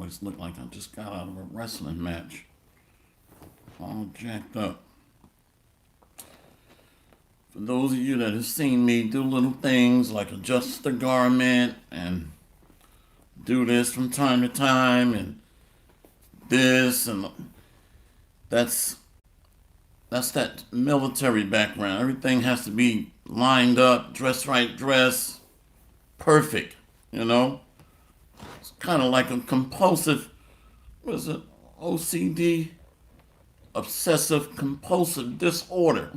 always look like I just got out of a wrestling match. All jacked up. For those of you that have seen me do little things like adjust the garment and do this from time to time and this and that's that military background. Everything has to be lined up, dress right, dress perfect, you know? It's kind of like a compulsive, what is it, OCD? Obsessive compulsive disorder.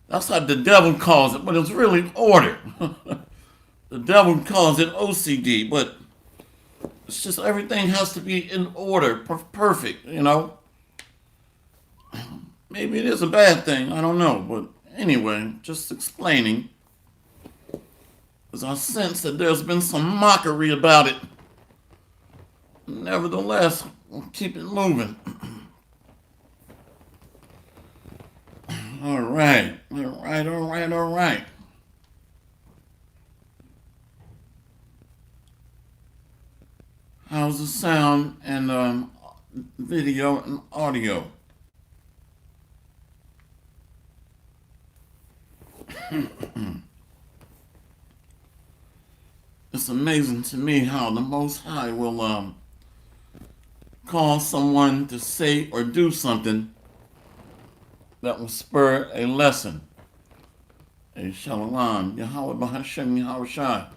That's how the devil calls it, but it's really order. The devil calls it OCD, but it's just everything has to be in order, perfect, you know? Maybe it is a bad thing, I don't know, but anyway, just explaining. Because I sense that there's been some mockery about it. Nevertheless, we'll keep it moving. All right. How's the sound and video and audio? It's amazing to me how the Most High will call someone to say or do something that will spur a lesson. A shalom, Yahweh Bahashem, Yahweh Shai,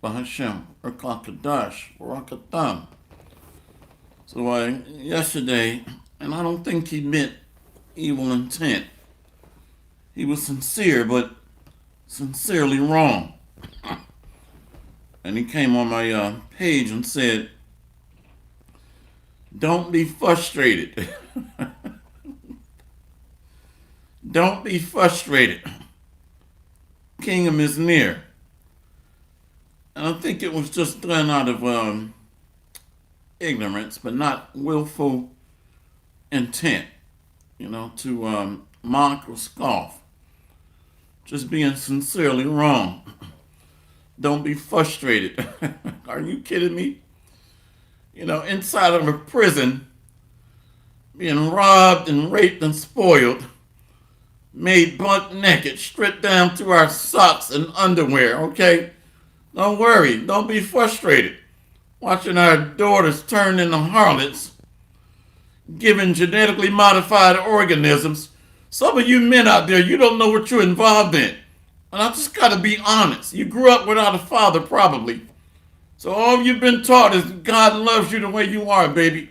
Bahashem, Urkakadash, Barakatam. So yesterday, and I don't think he meant evil intent. He was sincere, but sincerely wrong. And he came on my page and said, don't be frustrated. Don't be frustrated. Kingdom is near. And I think it was just done out of ignorance, but not willful intent, you know, to mock or scoff. Just being sincerely wrong. Don't be frustrated. Are you kidding me? You know, inside of a prison, being robbed and raped and spoiled, made butt naked, stripped down to our socks and underwear, okay? Don't worry. Don't be frustrated. Watching our daughters turn into harlots, given genetically modified organisms. Some of you men out there, you don't know what you're involved in. And I just got to be honest. You grew up without a father, probably. So all you've been taught is God loves you the way you are, baby.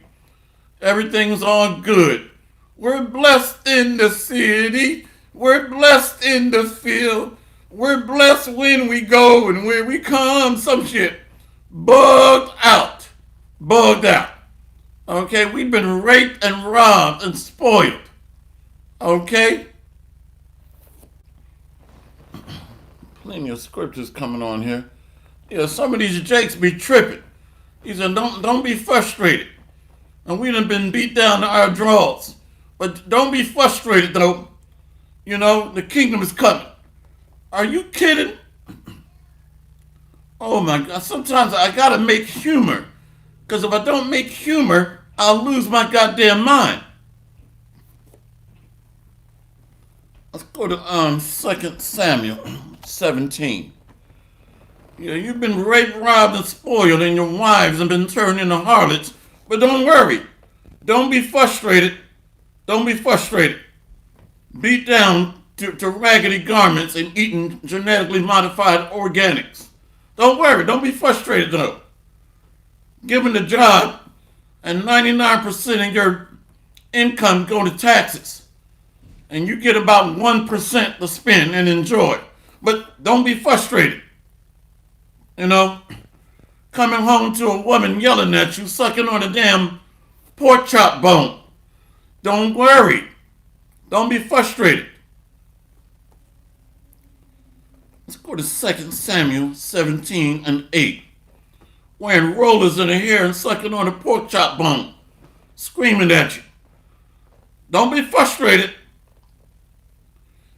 Everything's all good. We're blessed in the city. We're blessed in the field. We're blessed when we go and where we come. Some shit. Bugged out. Bugged out. Okay? We've been raped and robbed and spoiled. Okay? Plenty of scriptures coming on here. Yeah, some of these jakes be tripping. He said, don't be frustrated. And we done been beat down to our drawers. But don't be frustrated, though. You know, the kingdom is coming. Are you kidding? Oh, my God. Sometimes I got to make humor. Because if I don't make humor, I'll lose my goddamn mind. Let's go to 2 Samuel 17. Yeah, you've been raped, robbed, and spoiled, and your wives have been turned into harlots. But don't worry. Don't be frustrated. Don't be frustrated. Beat down to raggedy garments and eating genetically modified organics. Don't worry. Don't be frustrated, though. Given the job, and 99% of your income go to taxes. And you get about 1% to spend and enjoy. But don't be frustrated. You know, coming home to a woman yelling at you, sucking on a damn pork chop bone. Don't worry. Don't be frustrated. Let's go to 2 Samuel 17 and 8. Wearing rollers in her hair and sucking on a pork chop bone. Screaming at you. Don't be frustrated.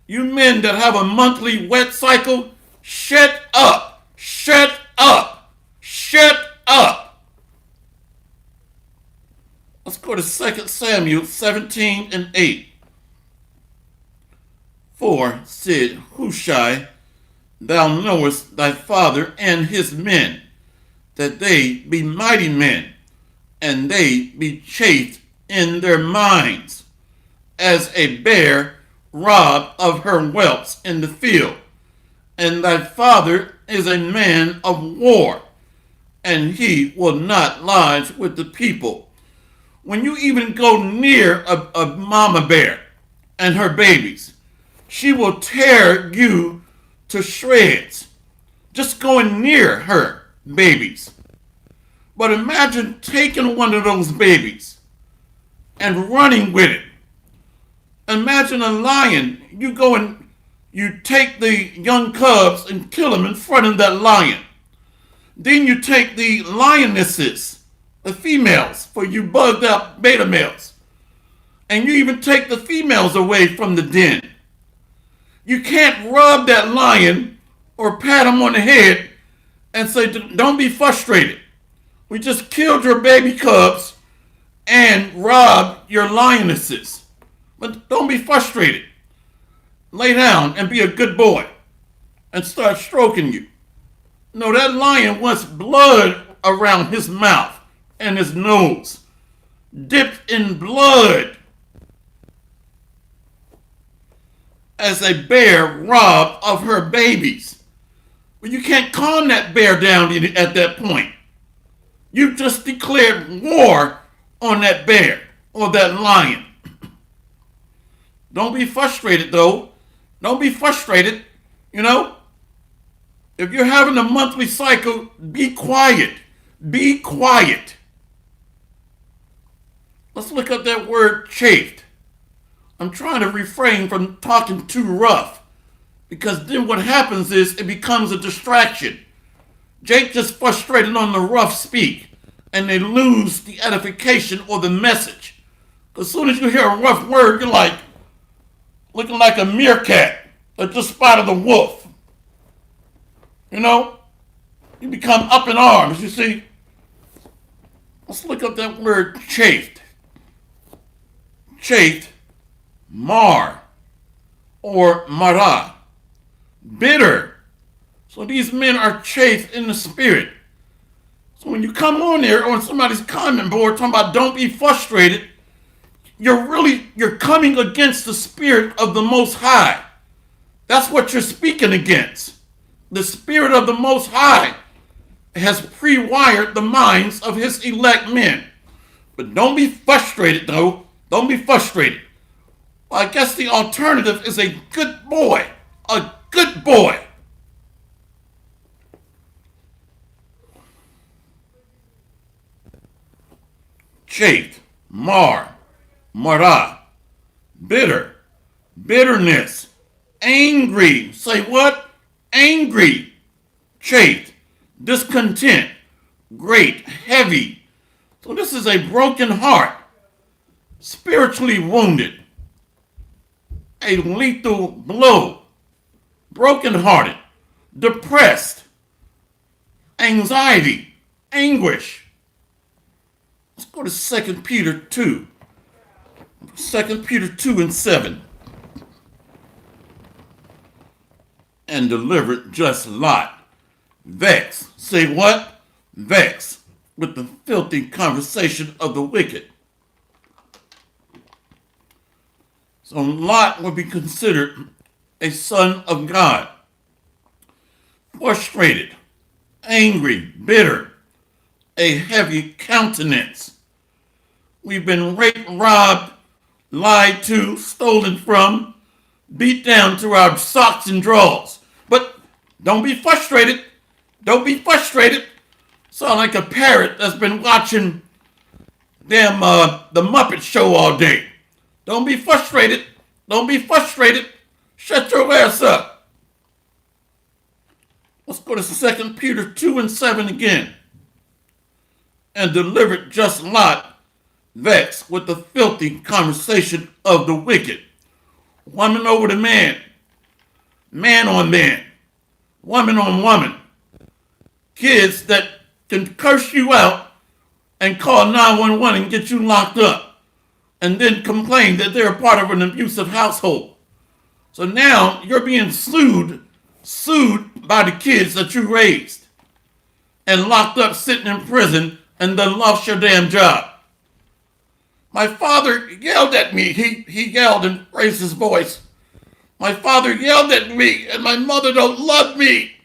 You men that have a monthly wet cycle, shut up. Shut up. Shut up. go to 2 Samuel 17 and 8. For, said Hushai, thou knowest thy father and his men, that they be mighty men, and they be chafed in their minds, as a bear robbed of her whelps in the field. And thy father is a man of war, and he will not lodge with the people. When you even go near a mama bear and her babies, she will tear you to shreds just going near her babies. But imagine taking one of those babies and running with it. Imagine a lion. You go and you take the young cubs and kill them in front of that lion. Then you take the lionesses, the females, for you bugged out beta males. And you even take the females away from the den. You can't rub that lion or pat him on the head and say, don't be frustrated. We just killed your baby cubs and robbed your lionesses. But don't be frustrated. Lay down and be a good boy and start stroking you. No, that lion wants blood around his mouth and his nose, dipped in blood, as a bear robbed of her babies. But you can't calm that bear down at that point. You just declared war on that bear or that lion. Don't be frustrated, though. Don't be frustrated, you know. If you're having a monthly cycle, be quiet. Be quiet. Let's look up that word chafed. I'm trying to refrain from talking too rough, because then what happens is it becomes a distraction. Jake just frustrated on the rough speak, and they lose the edification or the message. As soon as you hear a rough word, you're like looking like a meerkat that just spotted a wolf. You know, you become up in arms, you see. Let's look up that word chafed. Chafed, mar, or mara, bitter. So these men are chafed in the spirit. So when you come on there on somebody's comment board talking about don't be frustrated, you're coming against the spirit of the Most High. That's what you're speaking against. The spirit of the Most High has pre-wired the minds of his elect men. But don't be frustrated, though. Don't be frustrated. Well, I guess the alternative is a good boy. A good boy. Chafed, mar, mara, bitter, bitterness, angry. Say what? Angry, chafed, discontent, great, heavy. So this is a broken heart, spiritually wounded, a lethal blow, brokenhearted, depressed, anxiety, anguish. Let's go to 2 Peter 2. 2 Peter 2 and 7. And delivered just Lot. Vex. Say what? Vex with the filthy conversation of the wicked. So Lot would be considered a son of God. Frustrated, angry, bitter, a heavy countenance. We've been raped, robbed, lied to, stolen from, beat down to our socks and drawers. But don't be frustrated. Don't be frustrated. Sound like a parrot that's been watching the Muppet Show all day. Don't be frustrated. Don't be frustrated. Shut your ass up. Let's go to 2 Peter 2 and 7 again. And delivered just Lot, vexed with the filthy conversation of the wicked. Woman over the man. Man on man. Woman on woman. Kids that can curse you out and call 911 and get you locked up, and then complain that they're a part of an abusive household. So now you're being sued by the kids that you raised and locked up sitting in prison and then lost your damn job. My father yelled at me. He yelled and raised his voice. My father yelled at me and my mother don't love me.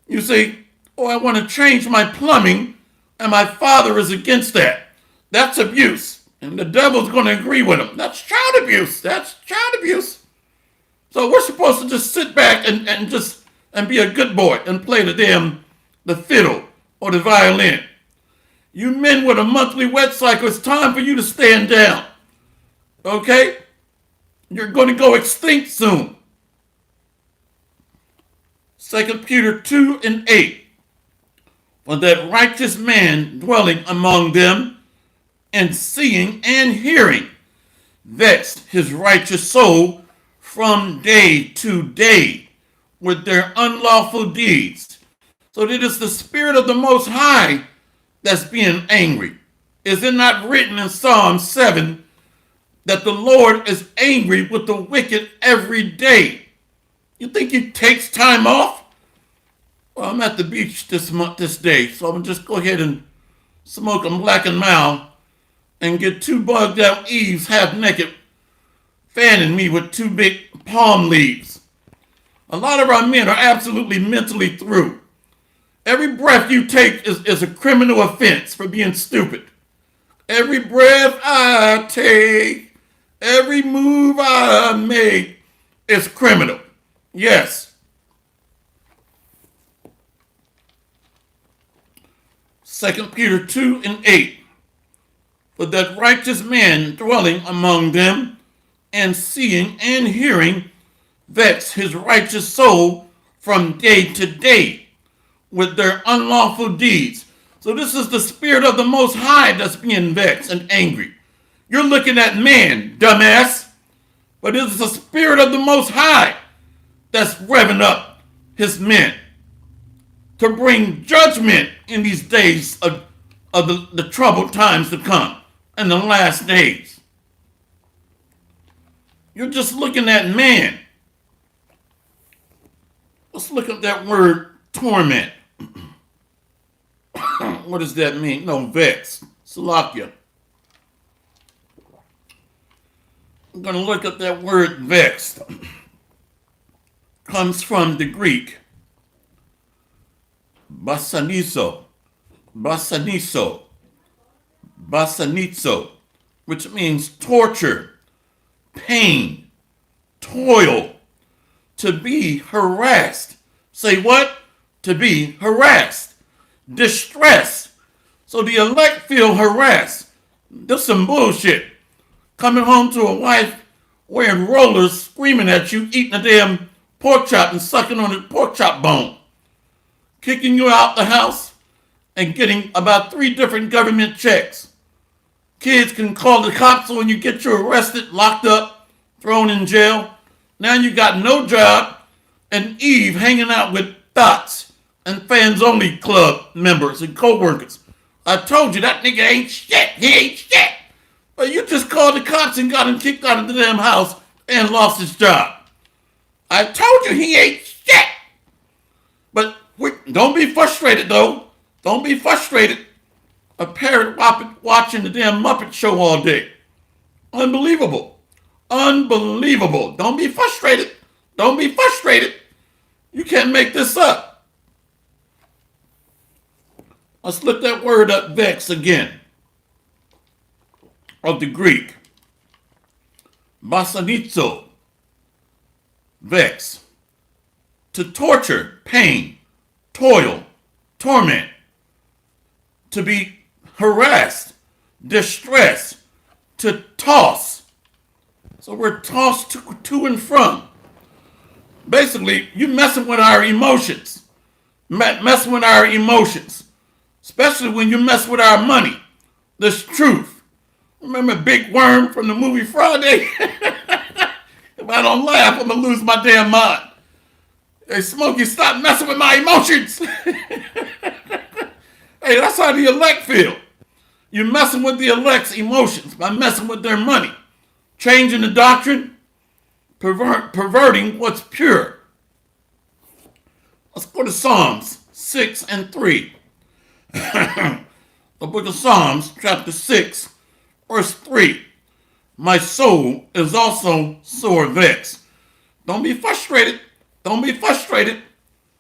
You see, I want to change my plumbing and my father is against that. That's abuse. And the devil's going to agree with him. That's child abuse. That's child abuse. So we're supposed to just sit back and be a good boy and play the fiddle or the violin. You men with a monthly wet cycle, it's time for you to stand down. Okay? You're going to go extinct soon. 2 Peter 2:8. For that righteous man dwelling among them and seeing and hearing vexed his righteous soul from day to day with their unlawful deeds. So it is the Spirit of the Most High that's being angry. Is it not written in Psalm 7 that the Lord is angry with the wicked every day? You think he takes time off? Well, I'm at the beach this day, so I'm going to just go ahead and smoke a Black and Mild and get two bugged out Eves half naked fanning me with two big palm leaves. A lot of our men are absolutely mentally through. Every breath you take is a criminal offense for being stupid. Every breath I take, every move I make is criminal. Yes. 2 Peter 2:8. For that righteous man dwelling among them and seeing and hearing vex his righteous soul from day to day with their unlawful deeds. So this is the Spirit of the Most High that's being vexed and angry. You're looking at man, dumbass. But it is the Spirit of the Most High that's revving up his men to bring judgment in these days of the troubled times to come and the last days. You're just looking at man. Let's look at that word torment. What does that mean? No, vex. Salakia. I'm going to look at that word vexed. Comes from the Greek basanizo, which means torture, pain, toil, to be harassed. Say what? To be harassed, distress. So the elect feel harassed. This some bullshit. Coming home to a wife wearing rollers, screaming at you, eating a damn pork chop and sucking on a pork chop bone. Kicking you out the house and getting about 3 different government checks. Kids can call the cops when you get you arrested, locked up, thrown in jail. Now you got no job and Eve hanging out with thoughts and fans only club members and co-workers. I told you that nigga ain't shit. He ain't shit. But you just called the cops and got him kicked out of the damn house and lost his job. I told you he ain't shit. But don't be frustrated, though. Don't be frustrated. A parrot watching the damn Muppet Show all day. Unbelievable. Unbelievable. Don't be frustrated. Don't be frustrated. You can't make this up. Let's look that word up, vex, again. Of the Greek. Basanizo. Vex. To torture, pain, toil, torment. To be harassed, distress, to toss. So we're tossed to and from. Basically, you messing with our emotions. Messing with our emotions. Especially when you mess with our money. This truth. Remember Big Worm from the movie Friday? If I don't laugh, I'm going to lose my damn mind. Hey, Smokey, stop messing with my emotions. Hey, that's how the elect feel. You're messing with the elect's emotions by messing with their money, changing the doctrine, perverting what's pure. Let's go to Psalms 6 and 3. The book of Psalms, chapter 6, verse 3. My soul is also sore vexed. Don't be frustrated. Don't be frustrated.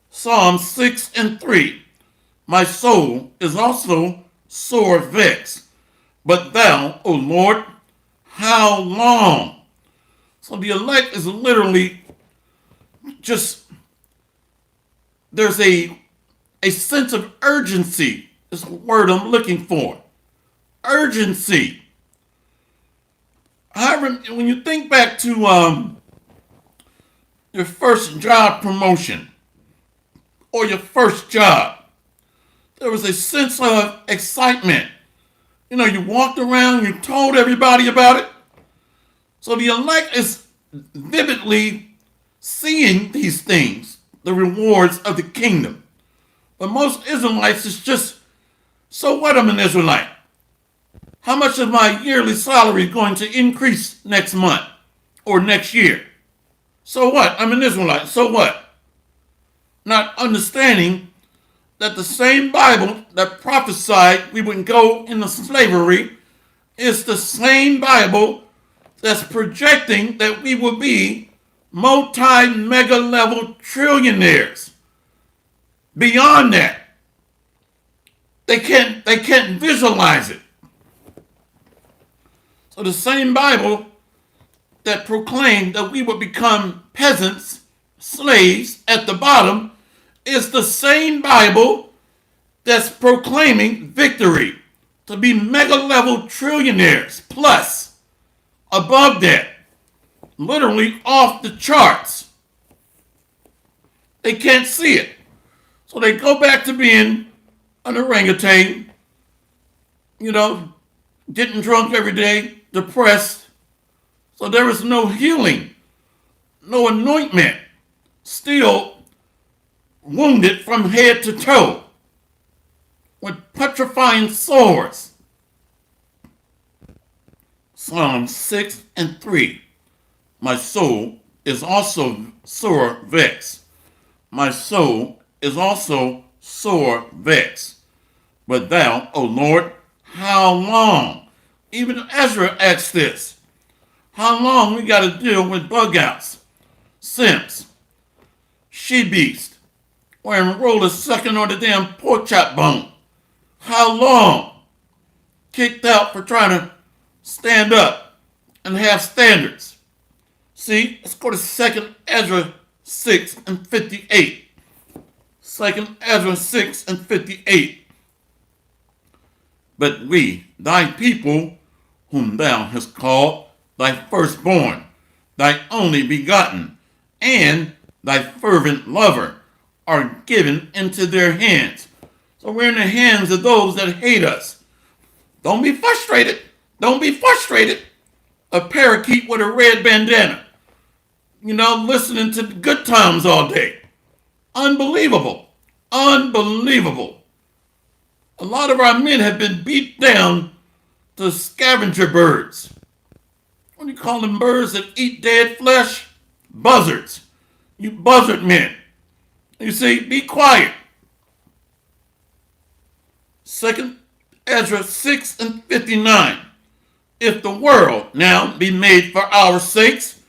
Psalm 6 and 3. My soul is also sore vexed. But thou, O Lord, how long? So the elect is literally just, there's a sense of urgency is the word I'm looking for. Urgency. When you think back to your first job promotion or your first job, there was a sense of excitement. You know, you walked around, you told everybody about it. So the elect is vividly seeing these things, the rewards of the kingdom. But most Israelites is just, so what, I'm an Israelite? How much of my yearly salary is going to increase next month or next year? So what? I'm an Israelite. So what? Not understanding that the same Bible that prophesied we would go into slavery is the same Bible that's projecting that we will be multi-mega level trillionaires. Beyond that, they can't visualize it. So the same Bible that proclaimed that we would become peasants, slaves at the bottom, is the same Bible that's proclaiming victory to be mega level trillionaires plus, above that, literally off the charts. They can't see it. So they go back to being an orangutan, getting drunk every day, depressed. So there is no healing, no anointment, still wounded from head to toe with putrefying sores. Psalm 6 and 3. My soul is also sore vexed. My soul is also sore vexed. But thou, O Lord, how long? Even Ezra asked this. How long we got to deal with bug outs, simps, she-beast, wearing rollers sucking on the damn pork chop bone? How long? Kicked out for trying to stand up and have standards. See, let's go to 2 Ezra 6 and 58. 2 Ezra 6 and 58. But we, thy people, whom thou hast called, thy firstborn, thy only begotten, and thy fervent lover, are given into their hands. So we're in the hands of those that hate us. Don't be frustrated. Don't be frustrated. A parakeet with a red bandana, listening to the good times all day. Unbelievable. Unbelievable. A lot of our men have been beat down to scavenger birds. What do you call them birds that eat dead flesh? Buzzards. You buzzard men. You see, be quiet. 2 Ezra 6 and 59. If the world now be made for our sakes,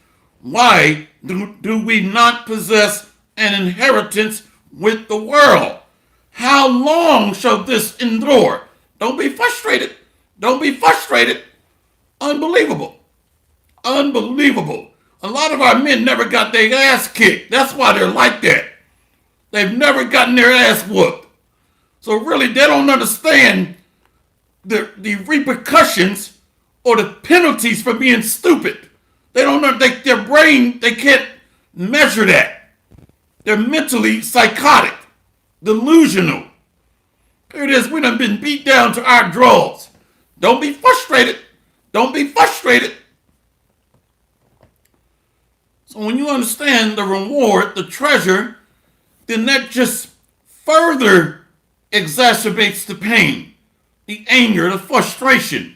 why do we not possess an inheritance with the world? How long shall this endure? Don't be frustrated. Don't be frustrated. Unbelievable. Unbelievable. A lot of our men never got their ass kicked. That's why they're like that. They've never gotten their ass whooped. So really, they don't understand the repercussions or the penalties for being stupid. They don't know, their brain, they can't measure that. They're mentally psychotic, delusional. Here it is, we done been beat down to our drawers. Don't be frustrated. Don't be frustrated. So when you understand the reward, the treasure, then that just further exacerbates the pain. the anger, the frustration.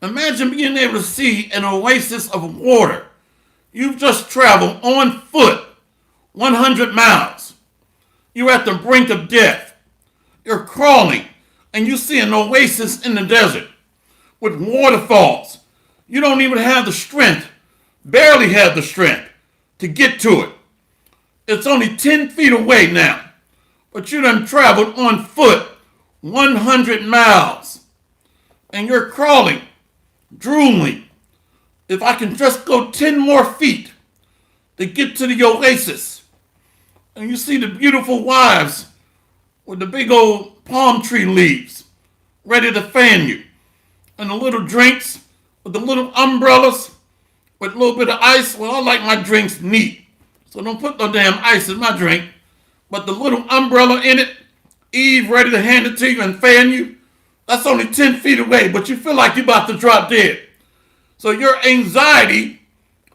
Imagine being able to see an oasis of water. You've just traveled on foot 100 miles. You're at the brink of death. You're crawling, and you see an oasis in the desert with waterfalls. You don't even have the strength, barely have the strength to get to it. It's only 10 feet away now, but you done traveled on foot 100 miles, and you're crawling, drooling. If I can just go 10 more feet to get to the oasis, and you see the beautiful wives with the big old palm tree leaves ready to fan you, and the little drinks with the little umbrellas with a little bit of ice. Well, I like my drinks neat, so don't put no damn ice in my drink. But the little umbrella in it, Eve ready to hand it to you and fan you, that's only 10 feet away, but you feel like you're about to drop dead. So your anxiety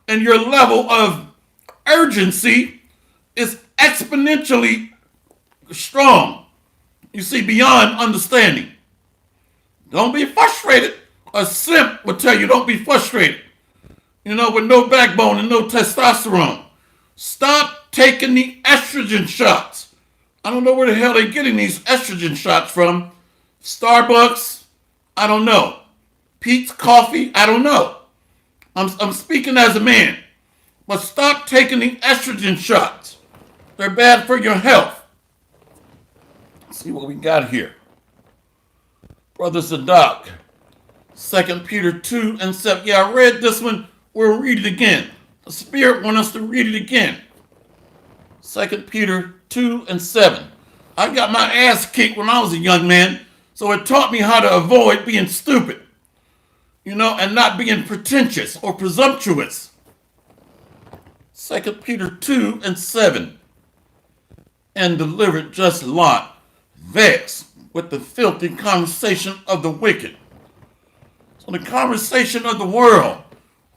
and your level of urgency is exponentially strong. You see, beyond understanding. Don't be frustrated. A simp would tell you don't be frustrated. With no backbone and no testosterone. Stop taking the estrogen shots. I don't know where the hell they're getting these estrogen shots from. Starbucks, I don't know. Pete's Coffee, I don't know. I'm speaking as a man. But stop taking the estrogen shots. They're bad for your health. Let's see what we got here. Brother Zadok, 2 Peter 2 and 7. Yeah, I read this one. We'll read it again. The Spirit wants us to read it again. 2 Peter 2 and 7. I got my ass kicked when I was a young man, so it taught me how to avoid being stupid, and not being pretentious or presumptuous. 2 Peter 2 and 7. And delivered just Lot, vexed with the filthy conversation of the wicked. So the conversation of the world,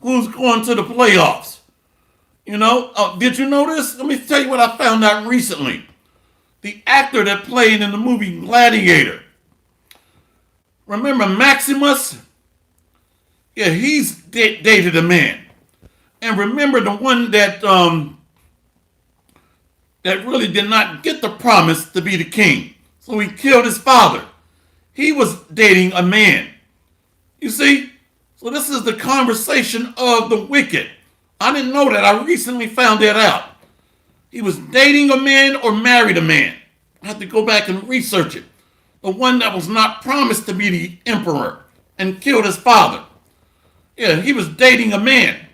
who's going to the playoffs? Did you know this? Let me tell you what I found out recently. The actor that played in the movie Gladiator. Remember Maximus? Yeah, he's dated a man. And remember the one that really did not get the promise to be the king. So he killed his father. He was dating a man. You see? So this is the conversation of the wicked. I didn't know that. I recently found that out. He was dating a man or married a man. I had to go back and research it. The one that was not promised to be the emperor and killed his father. Yeah, he was dating a man.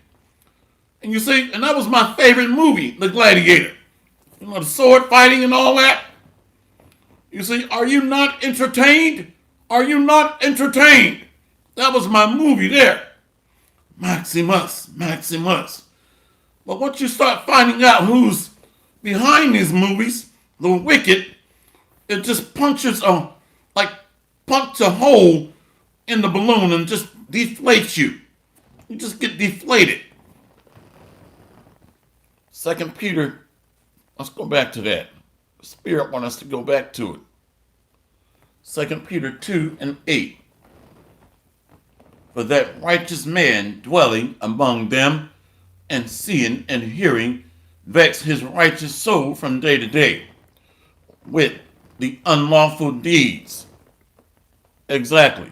And you see, and that was my favorite movie, The Gladiator. The sword fighting and all that. You see, are you not entertained? Are you not entertained? That was my movie there. Maximus. But once you start finding out who's behind these movies, the wicked, it just punctures a hole in the balloon and just deflates you. You just get deflated. 2 Peter, let's go back to that. The Spirit wants us to go back to it. 2 Peter 2 and 8. For that righteous man dwelling among them and seeing and hearing vex his righteous soul from day to day with the unlawful deeds. Exactly.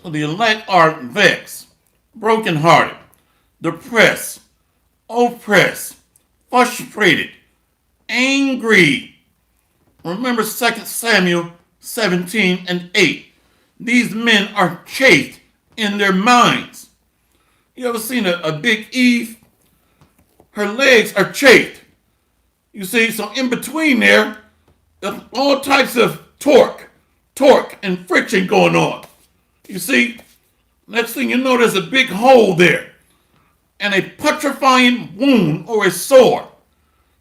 So the elect are vexed, brokenhearted, depressed, oppressed, frustrated, angry. Remember 2 Samuel 17 and 8. These men are chafed in their minds. You ever seen a big Eve? Her legs are chafed. You see, so in between there's all types of torque and friction going on. You see, next thing you know, there's a big hole there and a putrefying wound or a sore.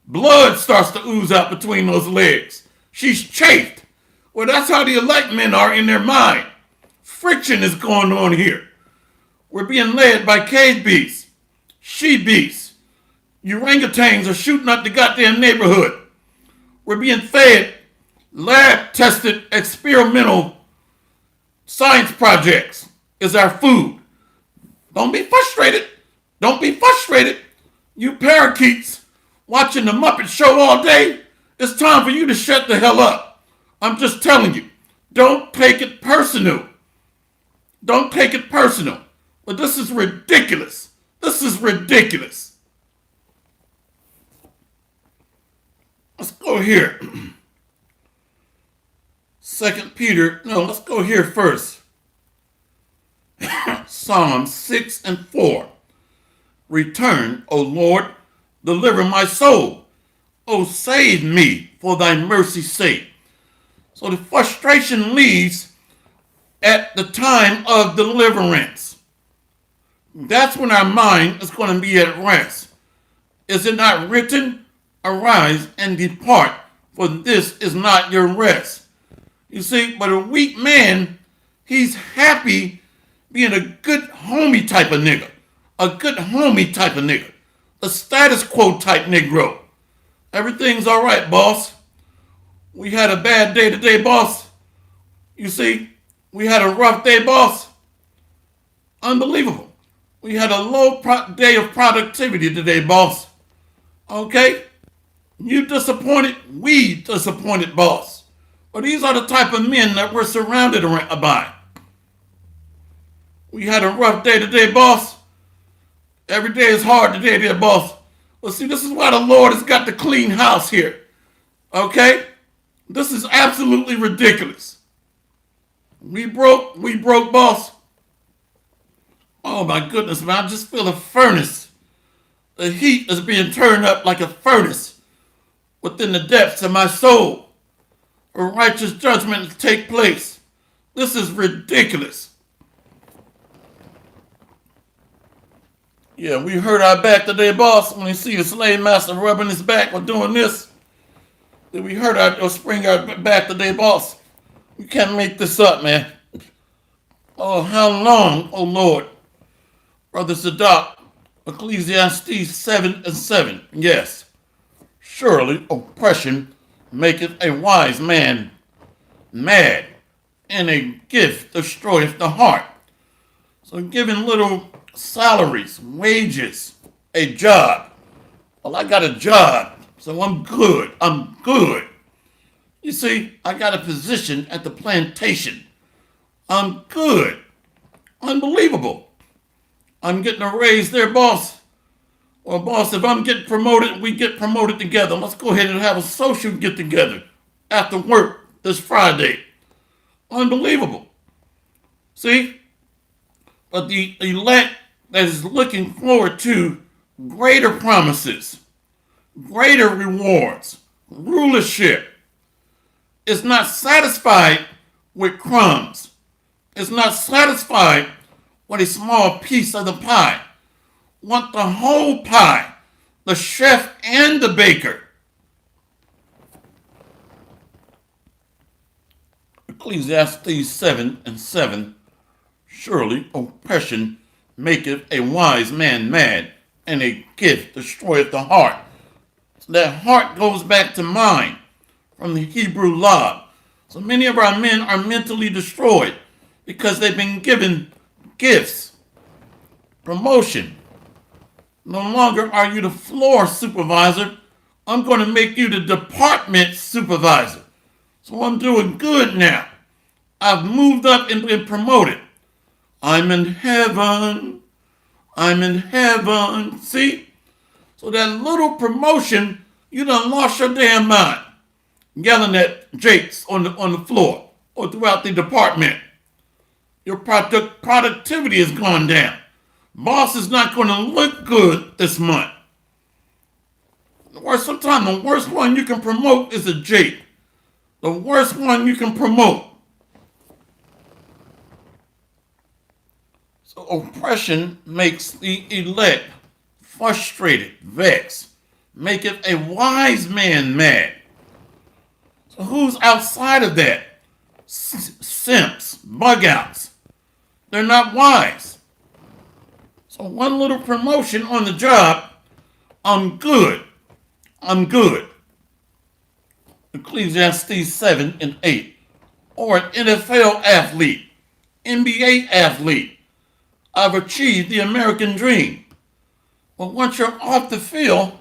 Blood starts to ooze out between those legs. She's chafed. Well, that's how the elect men are in their mind. Friction is going on here. We're being led by cave beasts, she beasts. Orangutans are shooting up the goddamn neighborhood. We're being fed lab-tested experimental Science projects is our food. Don't be frustrated. Don't be frustrated. You parakeets watching the Muppet Show all day, it's time for you to shut the hell up. I'm just telling you. Don't take it personal. Don't take it personal. But this is ridiculous. This is ridiculous. Let's go here. Second Peter. No, let's go here first. Psalm 6 and 4. Return, O Lord, deliver my soul. O save me for thy mercy's sake. So the frustration leads at the time of deliverance. That's when our mind is going to be at rest. Is it not written, arise and depart, for this is not your rest? You see, but a weak man, he's happy being a good homie type of nigga. A good homie type of nigga. A status quo type Negro. Everything's all right, boss. We had a bad day today, boss. You see, we had a rough day, boss. Unbelievable. We had a low day of productivity today, boss. Okay? You disappointed, we disappointed, boss. But these are the type of men that we're surrounded by. We had a rough day today, boss. Every day is hard today, dear boss. Well, see, this is why the Lord has got the clean house here. Okay? This is absolutely ridiculous. We broke, boss. Oh my goodness, man, I just feel a furnace. The heat is being turned up like a furnace within the depths of my soul for righteous judgment to take place. This is ridiculous. Yeah, we hurt our back today, boss, when we see the slave master rubbing his back or doing this. Did we hurt our, or spring our back today, boss? You can't make this up, man. Oh, how long, oh Lord? Brother Zadok, Ecclesiastes 7 and 7. Yes, surely oppression maketh a wise man mad, and a gift destroyeth the heart. So giving little salaries, wages, a job. Well, I got a job, so I'm good. I'm good. You see, I got a position at the plantation. I'm good. Unbelievable. I'm getting a raise there, boss. Well, boss, if I'm getting promoted, we get promoted together. Let's go ahead and have a social get together after work this Friday. Unbelievable. See? But the elect that is looking forward to greater promises, greater rewards, rulership, is not satisfied with crumbs. It's not satisfied with a small piece of the pie. Want the whole pie, the chef and the baker. Ecclesiastes 7 and 7. Surely oppression maketh a wise man mad, and a gift destroyeth the heart. So that heart goes back to mind from the Hebrew law. So many of our men are mentally destroyed because they've been given gifts, promotion. No longer are you the floor supervisor. I'm going to make you the department supervisor. So I'm doing good now. I've moved up and been promoted. I'm in heaven. I'm in heaven. See? So that little promotion, you done lost your damn mind. Yelling at Jakes on the floor or throughout the department. Your productivity has gone down. Boss is not going to look good this month. Sometimes the worst one you can promote is a Jake. The worst one you can promote. So oppression makes the elect frustrated, vexed, maketh a wise man mad. So who's outside of that? Simps, bug outs. They're not wise. So one little promotion on the job, I'm good. I'm good. Ecclesiastes 7 and 8. Or an NFL athlete NBA athlete. I've achieved the American dream. But once you're off the field,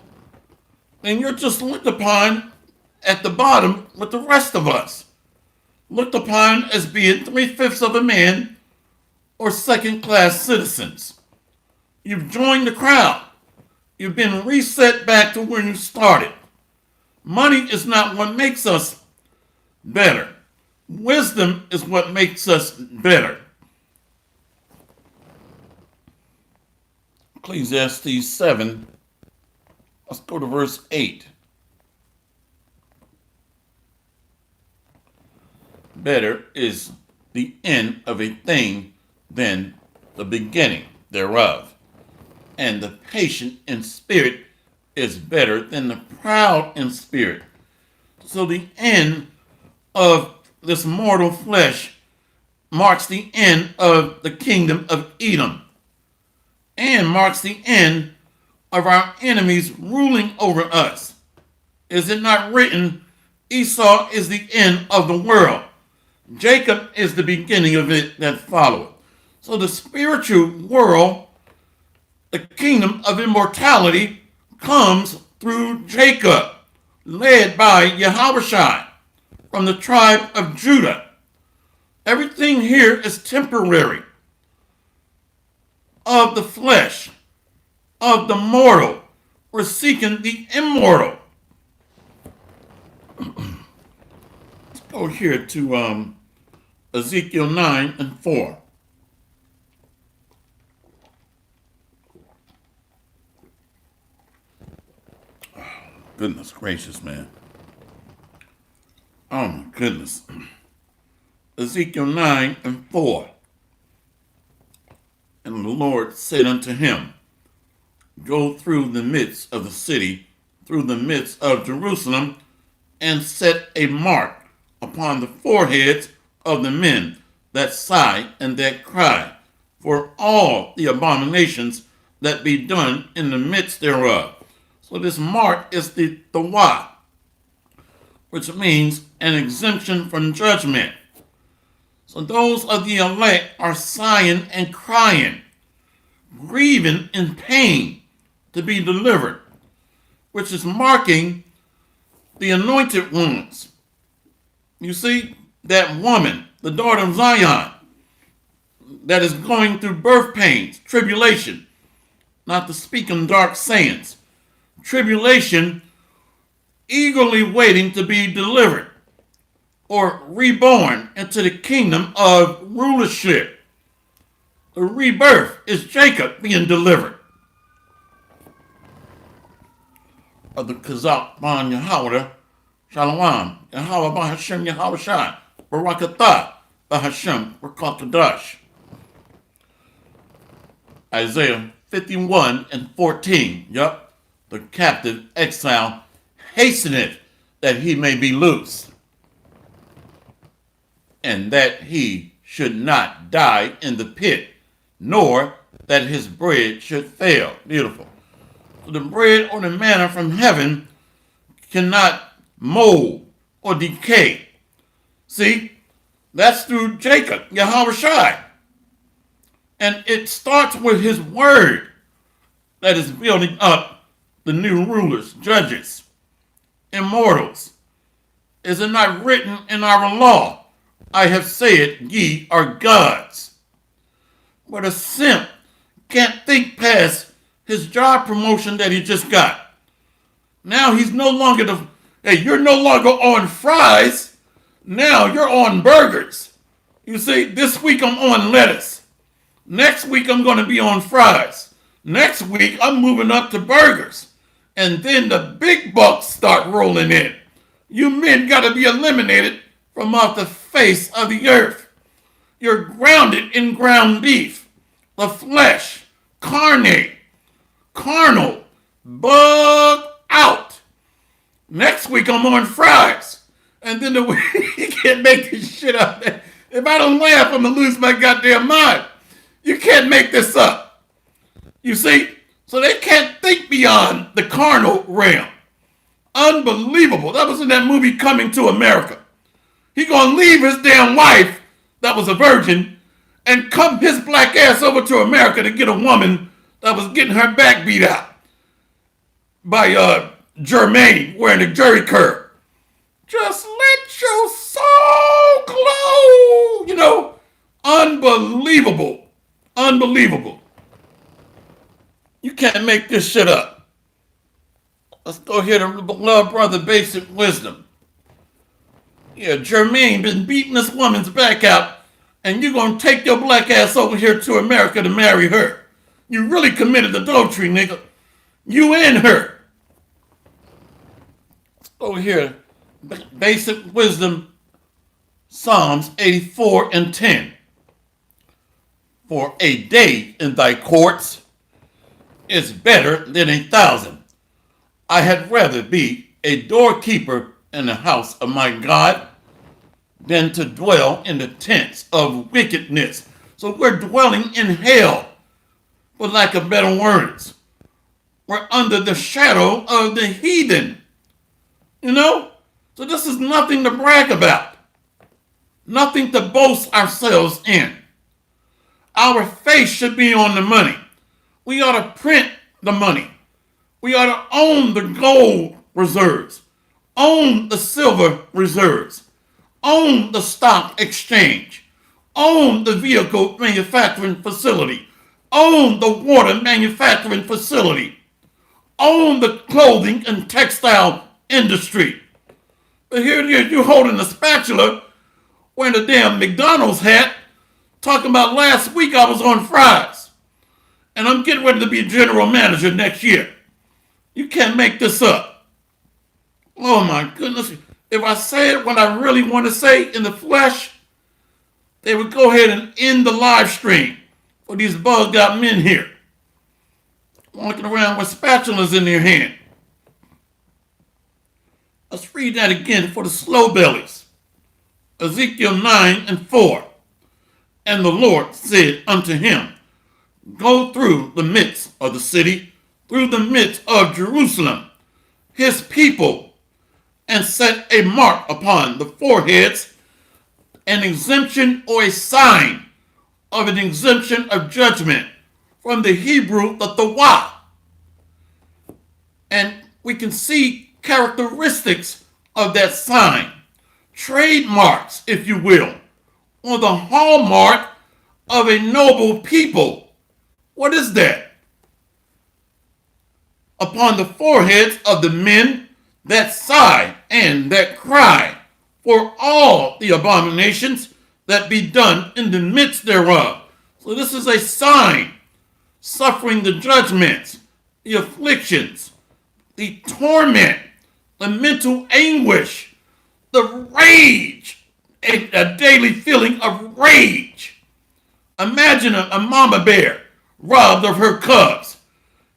then you're just looked upon at the bottom with the rest of us. Looked upon as being three-fifths of a man or second-class citizens. You've joined the crowd. You've been reset back to where you started. Money is not what makes us better. Wisdom is what makes us better. Ecclesiastes 7. Let's go to verse 8. Better is the end of a thing than the beginning thereof. And the patient in spirit is better than the proud in spirit. So the end of this mortal flesh marks the end of the kingdom of Edom and marks the end of our enemies ruling over us. Is it not written, Esau is the end of the world? Jacob is the beginning of it that followeth. So the spiritual world, the kingdom of immortality, comes through Jacob, led by Yahushua from the tribe of Judah. Everything here is temporary, of the flesh, of the mortal. We're seeking the immortal. Let's go here to Ezekiel 9 and 4. Goodness gracious, man. Oh my goodness. Ezekiel 9 and 4. And the Lord said unto him, Go through the midst of the city, through the midst of Jerusalem, and set a mark upon the foreheads of the men that sigh and that cry, for all the abominations that be done in the midst thereof. So this mark is the Wa, which means an exemption from judgment. So those of the elect are sighing and crying, grieving in pain to be delivered, which is marking the anointed ones. You see, that woman, the daughter of Zion, that is going through birth pains, tribulation, not to speak in dark sayings, tribulation, eagerly waiting to be delivered or reborn into the kingdom of rulership. The rebirth is Jacob being delivered. Of the Kazak Ban Yahweh, Shalom, Yahweh Bahashem Yahweh Shai, Barakatah, Bahashem, Barakadash. Isaiah 51 and 14. Yup, the captive exile hasteneth that he may be loose, and that he should not die in the pit, nor that his bread should fail. Beautiful. So the bread or the manna from heaven cannot mold or decay. See, that's through Jacob, Yahweh Shai. And it starts with his word that is building up the new rulers, judges, immortals. Is it not written in our law, I have said ye are gods? But a simp can't think past his job promotion that he just got. Now he's no longer you're no longer on fries. Now you're on burgers. You see, this week I'm on lettuce. Next week I'm going to be on fries. Next week I'm moving up to burgers. And then the big bucks start rolling in. You men got to be eliminated from off the face of the earth. You're grounded in ground beef, the flesh, carnal, bug out. Next week I'm on fries. And then you can't make this shit up. If I don't laugh, I'm going to lose my goddamn mind. You can't make this up. You see? So they can't think beyond the carnal realm. Unbelievable. That was in that movie Coming to America. He gonna leave his damn wife, that was a virgin, and come his black ass over to America to get a woman that was getting her back beat out by Jermaine wearing a jerry curl. Just let your soul glow. You know, unbelievable. Unbelievable. You can't make this shit up. Let's go here to Love Brother Basic Wisdom. Yeah, Jermaine been beating this woman's back out, and you're going to take your black ass over here to America to marry her. You really committed adultery, nigga. You and her. Let's go here. Basic Wisdom, Psalms 84 and 10. For a day in thy courts is better than 1,000. I had rather be a doorkeeper in the house of my God than to dwell in the tents of wickedness. So we're dwelling in hell, for lack of better words. We're under the shadow of the heathen. You know? So this is nothing to brag about. Nothing to boast ourselves in. Our face should be on the money. We ought to print the money. We ought to own the gold reserves, own the silver reserves, own the stock exchange, own the vehicle manufacturing facility, own the water manufacturing facility, own the clothing and textile industry. But here you're holding a spatula, wearing a damn McDonald's hat, talking about last week I was on fries, and I'm getting ready to be general manager next year. You can't make this up. Oh my goodness. If I say it when I really want to say in the flesh, they would go ahead and end the live stream for these bugged out men here, walking around with spatulas in their hand. Let's read that again for the slow bellies. Ezekiel 9 and 4. And the Lord said unto him, go through the midst of the city, through the midst of Jerusalem, his people, and set a mark upon the foreheads, an exemption or a sign of an exemption of judgment, from the Hebrew, the Tawah. And we can see characteristics of that sign, trademarks, if you will, or the hallmark of a noble people. What is that? Upon the foreheads of the men that sigh and that cry for all the abominations that be done in the midst thereof. So this is a sign, suffering the judgments, the afflictions, the torment, the mental anguish, the rage, a daily feeling of rage. Imagine a mama bear robbed of her cubs.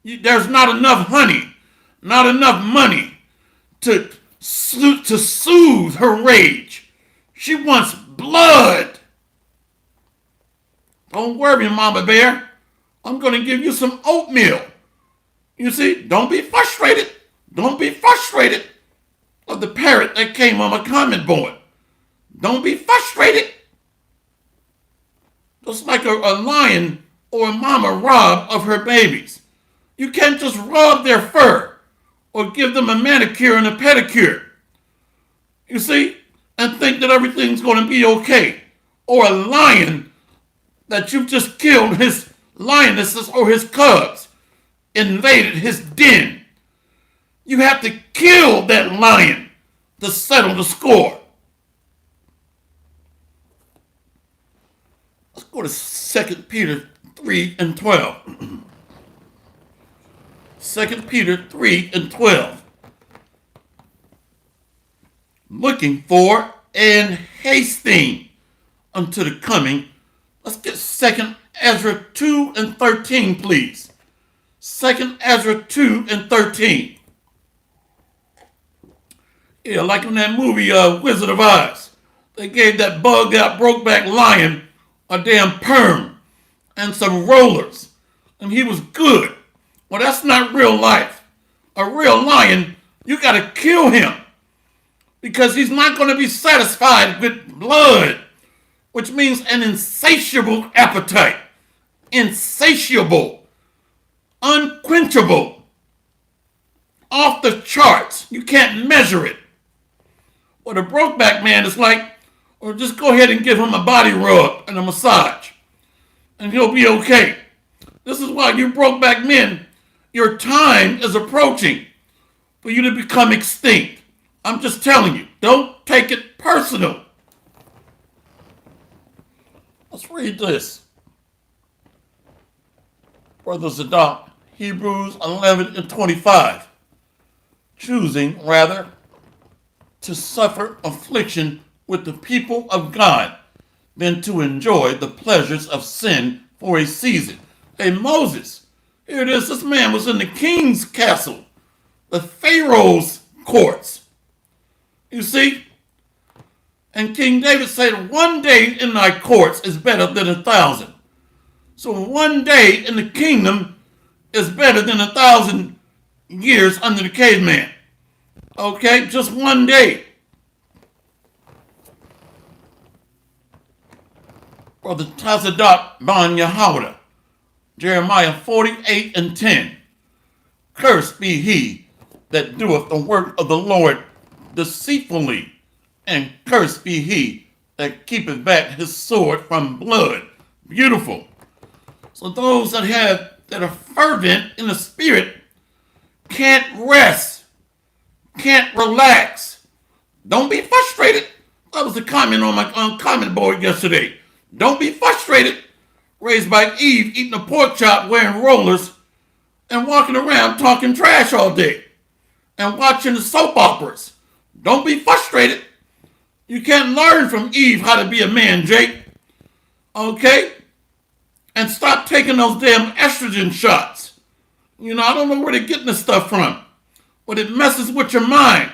There's not enough honey, not enough money to soothe her rage. She wants blood. Don't worry, mama bear. I'm going to give you some oatmeal. You see, don't be frustrated. Don't be frustrated of the parrot that came on my comment board. Don't be frustrated. Just like a lion or a mama robbed of her babies. You can't just rob their fur or give them a manicure and a pedicure. You see? And think that everything's going to be okay. Or a lion that you've just killed his lionesses or his cubs, invaded his den. You have to kill that lion to settle the score. Let's go to 2 Peter 3 and 12. 2 Peter 3 and 12. Looking for and hasting unto the coming. Let's get 2 Ezra 2 and 13, please. 2 Ezra 2 and 13. Yeah, like in that movie, Wizard of Oz. They gave that bugged out, broke-back lion a damn perm and some rollers. And he was good. Well, that's not real life. A real lion, you got to kill him. Because he's not going to be satisfied with blood which means an insatiable appetite. Insatiable, unquenchable, off the charts. You can't measure it. What a brokeback man is like, or just go ahead and give him a body rub and a massage, and he'll be okay. This is why you brokeback men, your time is approaching for you to become extinct. I'm just telling you, don't take it personal. Let's read this. Brothers, adopt Hebrews 11 and 25. Choosing, rather, to suffer affliction with the people of God than to enjoy the pleasures of sin for a season. Hey, Moses, here it is. This man was in the king's castle, the Pharaoh's courts. You see? And King David said, 1 day in thy courts is better than 1,000. So 1 day in the kingdom is better than 1,000 years under the caveman. Okay? Just 1 day. Brother Tazadok Ban Yahweh, Jeremiah 48 and 10. Cursed be he that doeth the work of the Lord deceitfully, and cursed be he that keepeth back his sword from blood. Beautiful. So those that are fervent in the spirit can't rest, can't relax. Don't be frustrated. That was a comment on my comment board yesterday. Don't be frustrated. Raised by Eve, eating a pork chop, wearing rollers, and walking around talking trash all day, and watching the soap operas. Don't be frustrated. You can't learn from Eve how to be a man, Jake. Okay? And stop taking those damn estrogen shots. You know, I don't know where they're getting this stuff from, but it messes with your mind.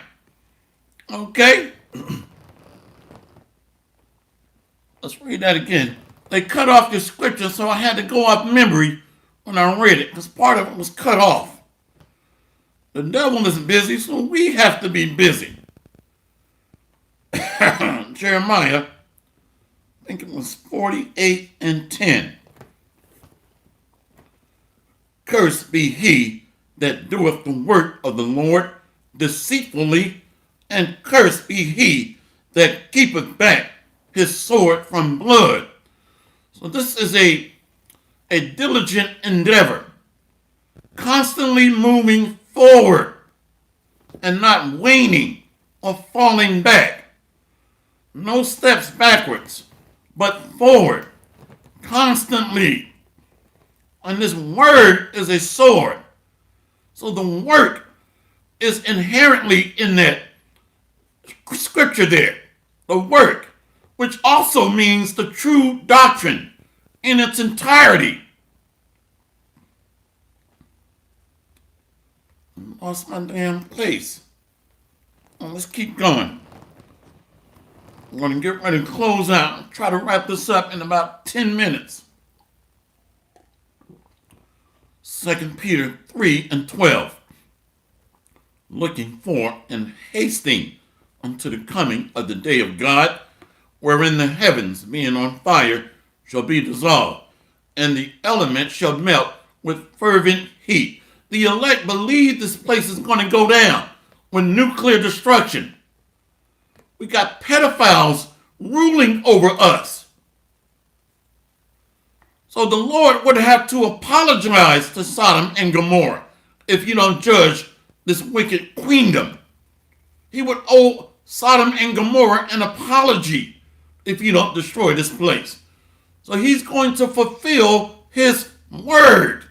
Okay? Let's read that again. They cut off your scripture, so I had to go off memory when I read it, because part of it was cut off. The devil is busy, so we have to be busy. Jeremiah, I think it was 48 and 10. Cursed be he that doeth the work of the Lord deceitfully, and cursed be he that keepeth back his sword from blood. So this is a diligent endeavor, constantly moving forward and not waning or falling back. No steps backwards, but forward, constantly. And this word is a sword. So the work is inherently in that scripture there. The work, which also means the true doctrine in its entirety. Lost my damn place. Well, let's keep going. I'm going to get ready to close out and try to wrap this up in about 10 minutes. 2 Peter 3 and 12. Looking for and hasting unto the coming of the day of God, wherein the heavens, being on fire, shall be dissolved, and the elements shall melt with fervent heat. The elect believe this place is going to go down with nuclear destruction. We got pedophiles ruling over us. So the Lord would have to apologize to Sodom and Gomorrah if you don't judge this wicked queendom. He would owe Sodom and Gomorrah an apology if you don't destroy this place. So he's going to fulfill his word.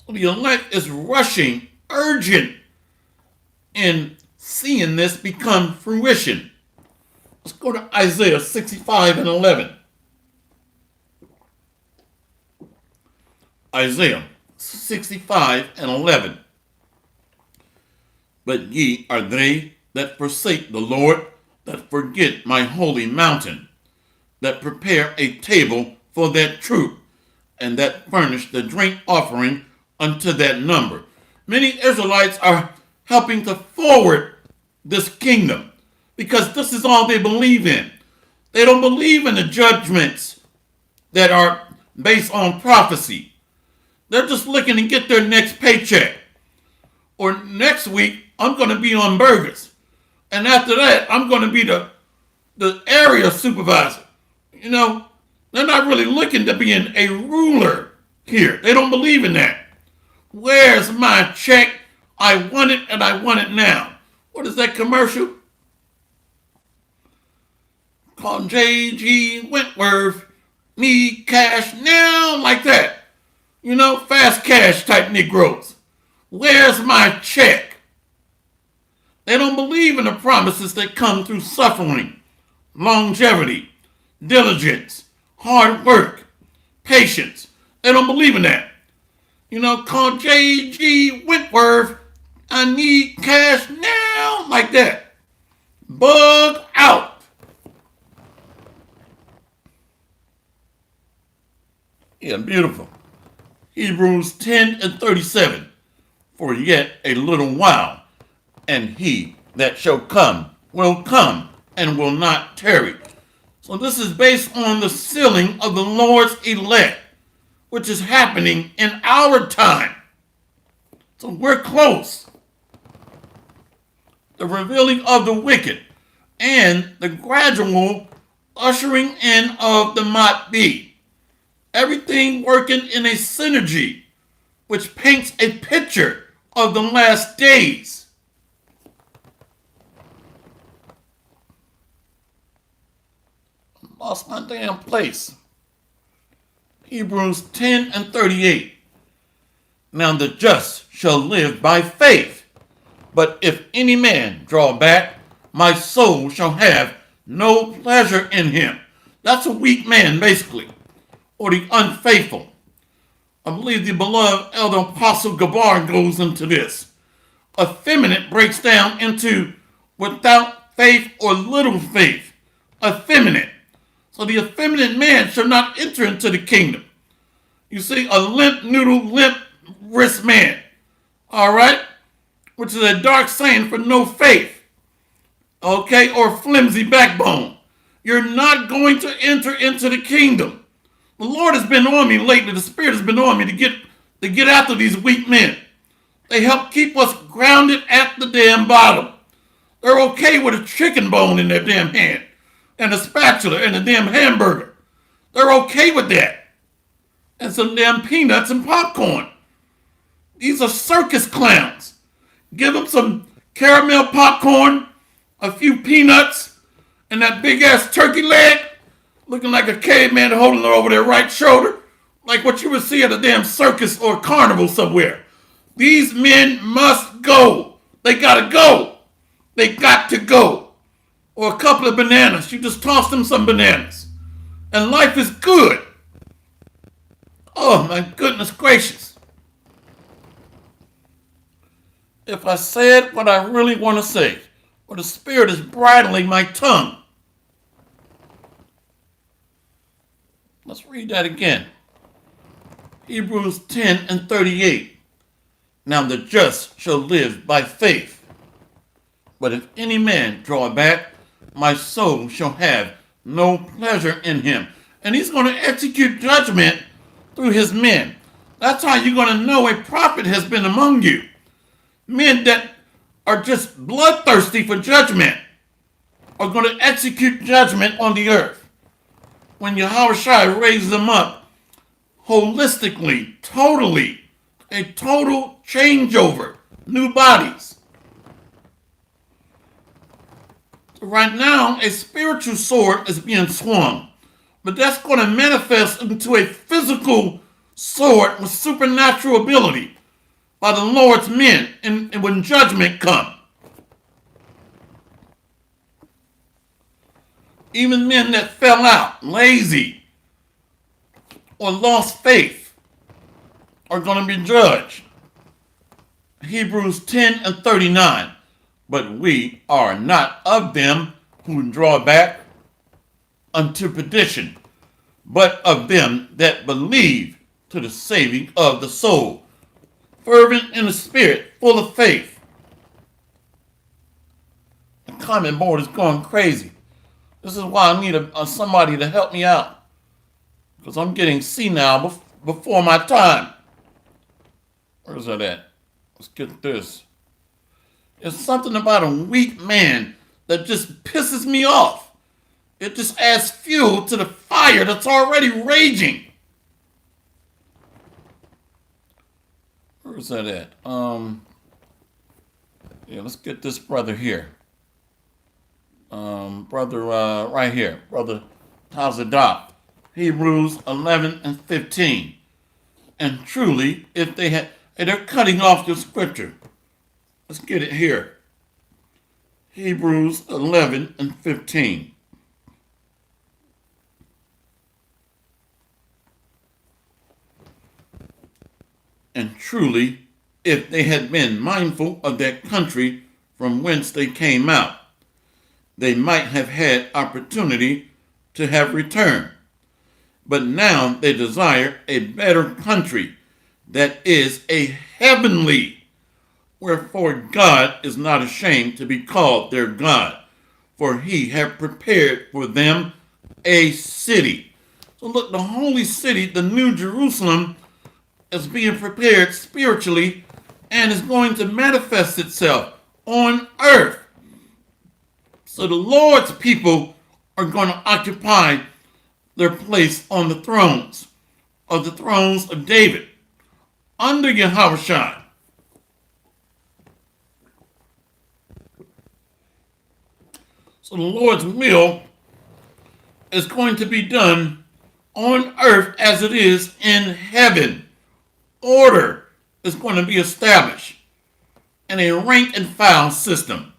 So the elect is rushing, urgent in seeing this become fruition. Let's go to Isaiah 65 and 11. Isaiah 65 and 11. But ye are they that forsake the Lord, that forget my holy mountain, that prepare a table for that troop, and that furnish the drink offering unto that number. Many Israelites are helping to forward this kingdom because this is all they believe in. They don't believe in the judgments that are based on prophecy. They're just looking to get their next paycheck. Or next week, I'm going to be on burgers. And after that, I'm going to be the area supervisor. You know, they're not really looking to be a ruler here. They don't believe in that. Where's my check? I want it and I want it now. What is that commercial? Called J.G. Wentworth. Need cash now, like that. You know, fast cash type Negroes. Where's my check? They don't believe in the promises that come through suffering, longevity, diligence, hard work, patience. They don't believe in that. You know, call J.G. Wentworth. I need cash now, like that. Bug out. Yeah, beautiful. Hebrews 10 and 37. For yet a little while, and he that shall come will come and will not tarry. So this is based on the sealing of the Lord's elect, which is happening in our time. So we're close. The revealing of the wicked and the gradual ushering in of the might be. Everything working in a synergy, which paints a picture of the last days. Lost my damn place. Hebrews 10 and 38. Now the just shall live by faith. But if any man draw back, my soul shall have no pleasure in him. That's a weak man, basically. Or the unfaithful. I believe the beloved Elder Apostle Gabar goes into this. Effeminate breaks down into without faith or little faith. Effeminate. So the effeminate man shall not enter into the kingdom. You see, a limp noodle, limp wrist man. All right? Which is a dark saying for no faith. Okay? Or flimsy backbone. You're not going to enter into the kingdom. The Lord has been on me lately. The Spirit has been on me to get after these weak men. They help keep us grounded at the damn bottom. They're okay with a chicken bone in their damn hand and a spatula and a damn hamburger. They're okay with that. And some damn peanuts and popcorn. These are circus clowns. Give them some caramel popcorn, a few peanuts, and that big ass turkey leg. Looking like a caveman holding it over their right shoulder, like what you would see at a damn circus or carnival somewhere. These men must go. They gotta go. They got to go. Or a couple of bananas. You just toss them some bananas. And life is good. Oh, my goodness gracious. If I said what I really want to say, or the Spirit is bridling my tongue, let's read that again. Hebrews 10 and 38. Now the just shall live by faith. But if any man draw back, my soul shall have no pleasure in him. And he's going to execute judgment through his men. That's how you're going to know a prophet has been among you. Men that are just bloodthirsty for judgment are going to execute judgment on the earth. When Yahushua raised them up holistically, totally, a total changeover, new bodies. So right now, a spiritual sword is being swung, but that's going to manifest into a physical sword with supernatural ability by the Lord's men and when judgment comes. Even men that fell out, lazy, or lost faith are going to be judged. Hebrews 10 and 39. But we are not of them who draw back unto perdition, but of them that believe to the saving of the soul. Fervent in the spirit, full of faith. comment board is going crazy. This is why I need somebody to help me out. Because I'm getting senile before my time. Where's that at? Let's get this. It's something about a weak man that just pisses me off. It just adds fuel to the fire that's already raging. Where's that at? Yeah, let's get this brother here. Brother right here. Brother Tazadah. Hebrews 11 and 15. And truly, if they had, and they're cutting off the scripture. Let's get it here. Hebrews 11 and 15. And truly, if they had been mindful of that country from whence they came out, they might have had opportunity to have returned. But now they desire a better country, that is a heavenly. Wherefore God is not ashamed to be called their God, for he hath prepared for them a city. So look, the holy city, the New Jerusalem, is being prepared spiritually and is going to manifest itself on earth. So the Lord's people are going to occupy their place on the thrones of David under Yahushua. So the Lord's will is going to be done on earth as it is in heaven. Order is going to be established in a rank and file system.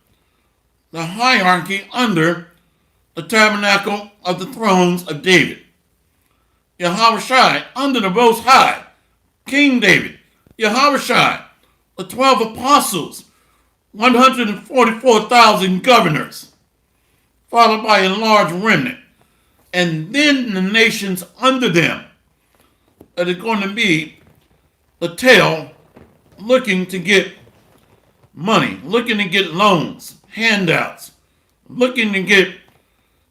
The hierarchy under the tabernacle of the thrones of David. Yahushua under the Most High, King David. Yahushua, the 12 apostles, 144,000 governors, followed by a large remnant. And then the nations under them that are going to be the tail looking to get money, looking to get loans, handouts, looking to get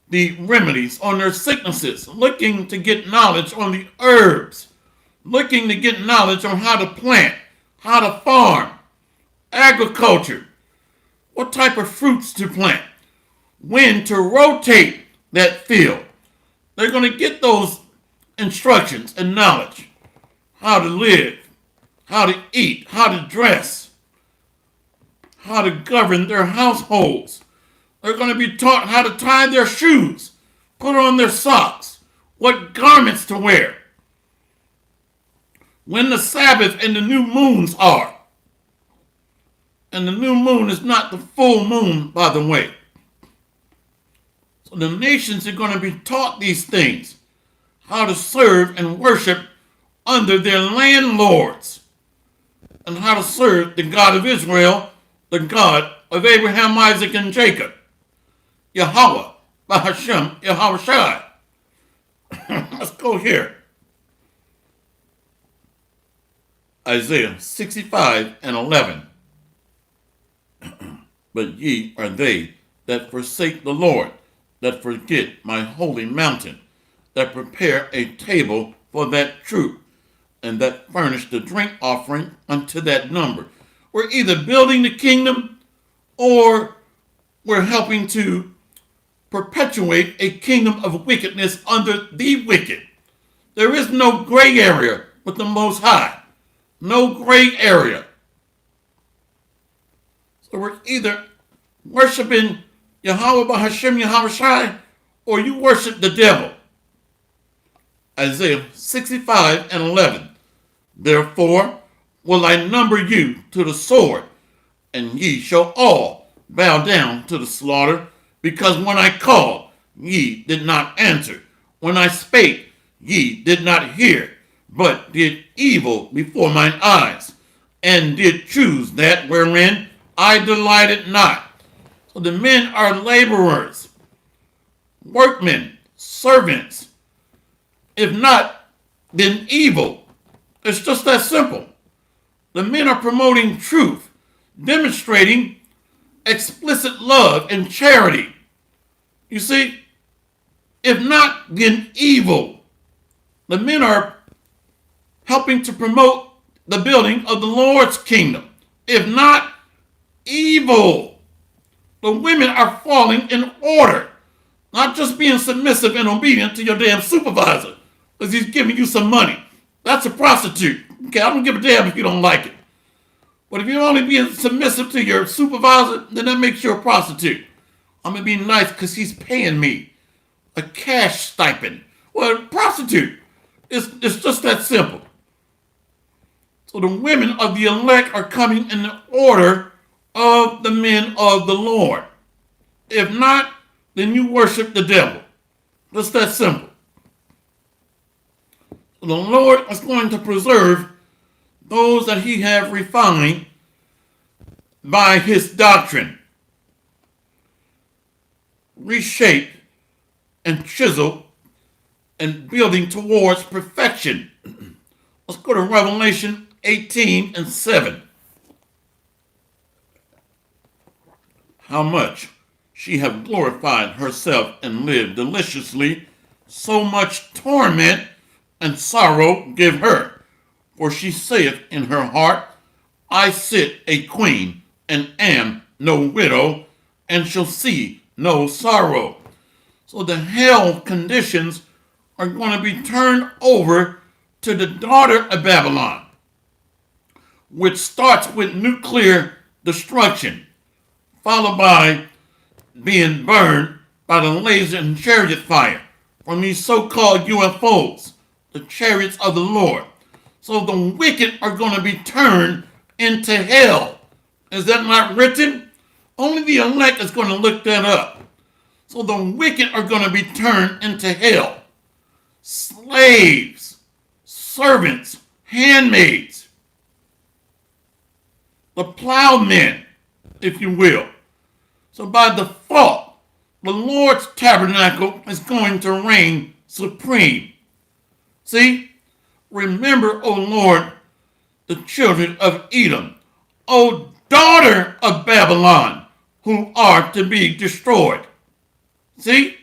the remedies on their sicknesses, looking to get knowledge on the herbs, looking to get knowledge on how to plant, how to farm, agriculture, what type of fruits to plant, when to rotate that field. They're going to get those instructions and knowledge, how to live, how to eat, how to dress, how to govern their households. They're going to be taught how to tie their shoes, put on their socks, what garments to wear, when the Sabbath and the new moons are. And the new moon is not the full moon, by the way. So the nations are going to be taught these things, how to serve and worship under their landlords, and how to serve the God of Israel, the God of Abraham, Isaac, and Jacob. Yahweh, Bahashem, Yahushua. Let's go here. Isaiah 65 and 11. But ye are they that forsake the Lord, that forget my holy mountain, that prepare a table for that troop, and that furnish the drink offering unto that number. We're either building the kingdom or we're helping to perpetuate a kingdom of wickedness under the wicked. There is no gray area with the Most High. No gray area. So we're either worshiping Yahweh Bahashem Yahushua, or you worship the devil. Isaiah 65 and 11. Therefore will I number you to the sword, and ye shall all bow down to the slaughter, because when I called, ye did not answer. When I spake, ye did not hear, but did evil before mine eyes, and did choose that wherein I delighted not. So the men are laborers, workmen, servants. If not, then evil. It's just that simple. The men are promoting truth, demonstrating explicit love and charity. You see, if not, then evil. The men are helping to promote the building of the Lord's kingdom. If not, evil. The women are falling in order, not just being submissive and obedient to your damn supervisor because he's giving you some money. That's a prostitute. Okay, I don't give a damn if you don't like it. But if you're only being submissive to your supervisor, then that makes you a prostitute. I'm going to be nice because he's paying me a cash stipend. Well, prostitute. It's just that simple. So the women of the elect are coming in the order of the men of the Lord. If not, then you worship the devil. Just that simple. So the Lord is going to preserve those that he have refined by his doctrine, reshaped and chiseled and building towards perfection. Let's go to Revelation 18 and 7. How much she have glorified herself and lived deliciously, so much torment and sorrow give her. For she saith in her heart, I sit a queen, and am no widow, and shall see no sorrow. So the hell conditions are going to be turned over to the daughter of Babylon, which starts with nuclear destruction, followed by being burned by the laser and chariot fire from these so-called UFOs, the chariots of the Lord. So the wicked are going to be turned into hell. Is that not written? Only the elect is going to look that up. So the wicked are going to be turned into hell. Slaves, servants, handmaids, the plowmen, if you will. So by default, the Lord's tabernacle is going to reign supreme. See? Remember, O Lord, the children of Edom, O daughter of Babylon, who are to be destroyed. See?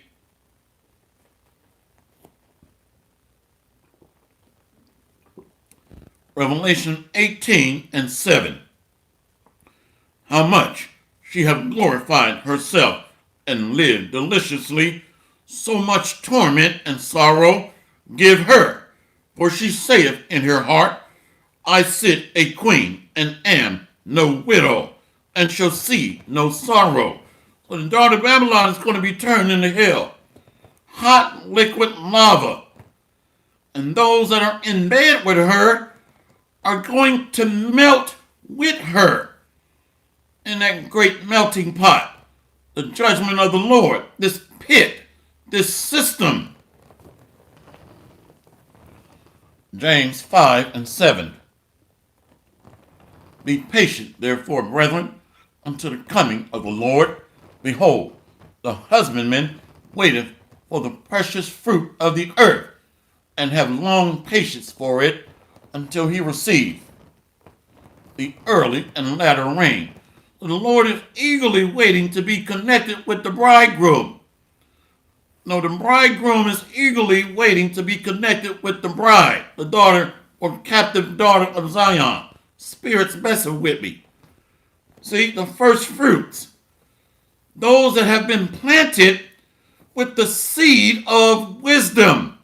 Revelation 18 and 7. How much she hath glorified herself and lived deliciously, so much torment and sorrow give her. For she saith in her heart, I sit a queen, and am no widow, and shall see no sorrow. So the daughter of Babylon is going to be turned into hell. Hot liquid lava. And those that are in bed with her are going to melt with her in that great melting pot. The judgment of the Lord, this pit, this system. James 5 and 7. Be patient, therefore, brethren, until the coming of the Lord. Behold, the husbandman waiteth for the precious fruit of the earth, and have long patience for it, until he receive the early and latter rain. So the Lord is eagerly waiting to be connected with the bridegroom. No, the bridegroom is eagerly waiting to be connected with the bride, the daughter or captive daughter of Zion. Spirit's messing with me. See, the first fruits, those that have been planted with the seed of wisdom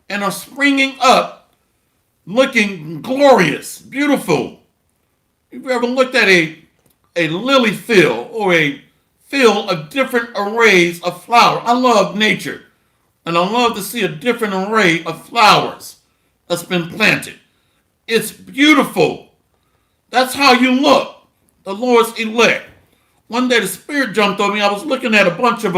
and are springing up looking glorious, beautiful. If you ever looked at a lily field or a field of different arrays of flowers, I love nature, and I love to see a different array of flowers that's been planted. It's beautiful. That's how you look, the Lord's elect. One day the Spirit jumped on me. I was looking at a bunch of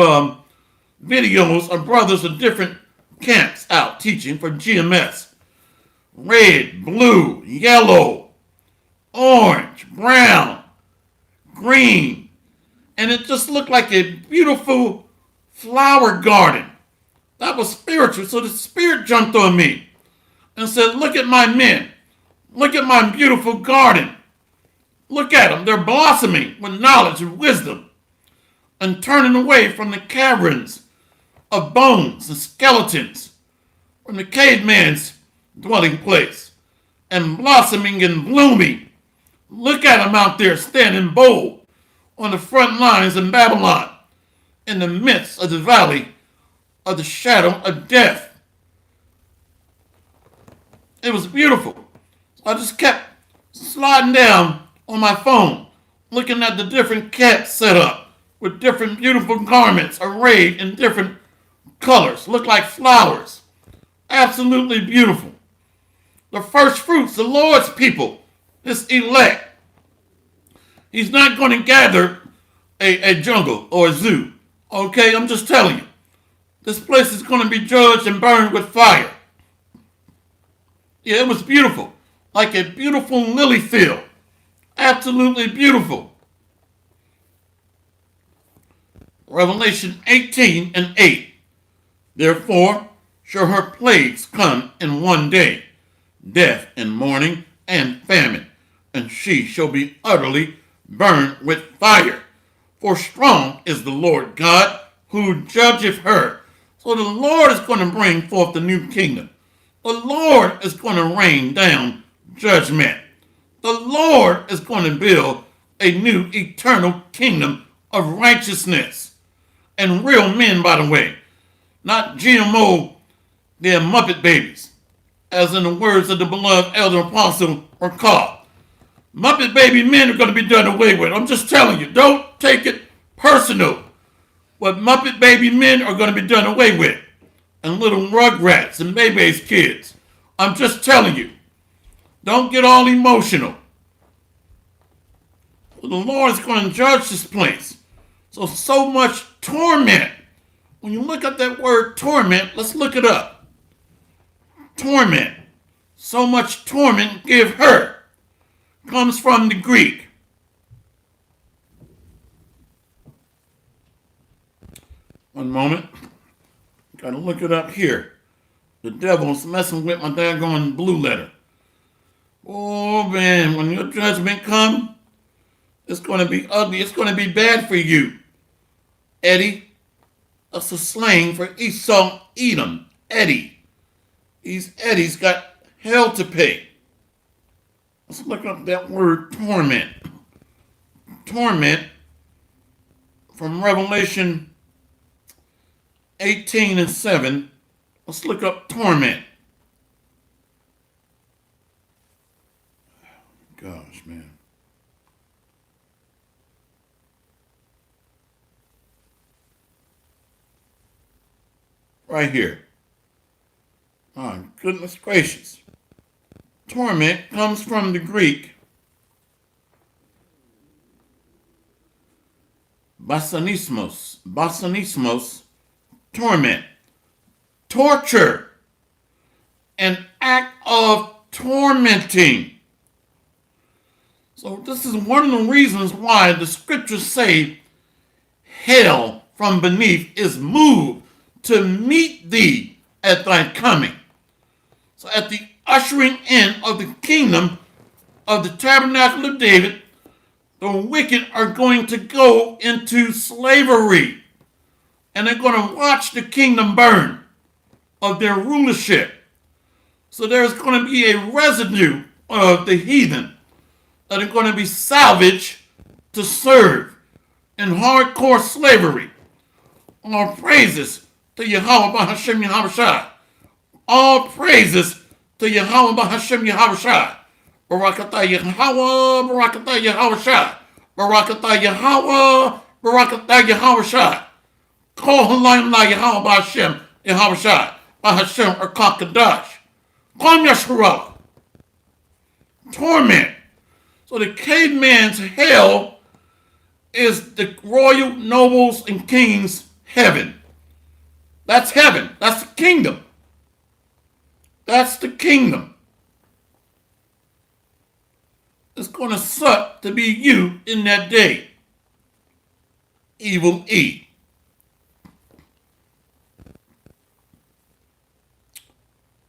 videos of brothers in different camps out teaching for GMS. Red, blue, yellow, orange, brown, green. And it just looked like a beautiful flower garden. That was spiritual. So the Spirit jumped on me and said, look at my men. Look at my beautiful garden. Look at them. They're blossoming with knowledge and wisdom and turning away from the caverns of bones and skeletons from the caveman's dwelling place and blossoming and blooming. Look at them out there standing bold on the front lines in Babylon in the midst of the valley of the shadow of death. It was beautiful. So I just kept sliding down on my phone, looking at the different cats set up with different beautiful garments arrayed in different colors, look like flowers. Absolutely beautiful. The first fruits, the Lord's people, this elect. He's not going to gather a jungle or a zoo. Okay, I'm just telling you. This place is going to be judged and burned with fire. Yeah, it was beautiful. Like a beautiful lily field. Absolutely beautiful. Revelation 18 and 8. Therefore shall her plagues come in one day, death and mourning and famine, and she shall be utterly burned with fire. For strong is the Lord God who judgeth her. So the Lord is going to bring forth the new kingdom. The Lord is going to rain down judgment. The Lord is going to build a new eternal kingdom of righteousness. And real men, by the way, not GMO, they're Muppet babies, as in the words of the beloved elder apostle are called. Muppet baby men are going to be done away with. I'm just telling you, don't take it personal. But Muppet baby men are going to be done away with. And little rugrats and baby's kids. I'm just telling you, don't get all emotional. The Lord is going to judge this place. So much torment. When you look at that word torment, let's look it up. Torment. So much torment give her. Comes from the Greek. One moment. Gotta look it up here. The devil's messing with my daggone blue letter. Oh man, when your judgment comes, it's going to be ugly. It's going to be bad for you. Eddie. That's a slang for Esau, Edom. Eddie. These Eddies got hell to pay. Let's look up that word torment. Torment from Revelation 18 and 7. Let's look up torment. Gosh, man. Right here. Oh, goodness gracious. Torment comes from the Greek basanismos, torment, torture, an act of tormenting. So this is one of the reasons why the scriptures say hell from beneath is moved to meet thee at thy coming. So at the ushering in of the kingdom of the tabernacle of David, the wicked are going to go into slavery. And they're going to watch the kingdom burn of their rulership. So there's going to be a residue of the heathen that are going to be salvaged to serve in hardcore slavery. All praises to Yahweh Bahashem Yahushua. All praises to Yahweh Bahashem Yahushua. Barakatah Yahweh, Barakatah Yahushua. Barakatah Yahweh, Barakatah Yahushua. Call Halayim La Yahweh Bahashem Yahushua. Bahashem Erkakadash. Kom Yashua. Torment. So the caveman's hell is the royal nobles and kings' heaven. That's heaven. That's the kingdom. That's the kingdom. It's going to suck to be you in that day. Evil E.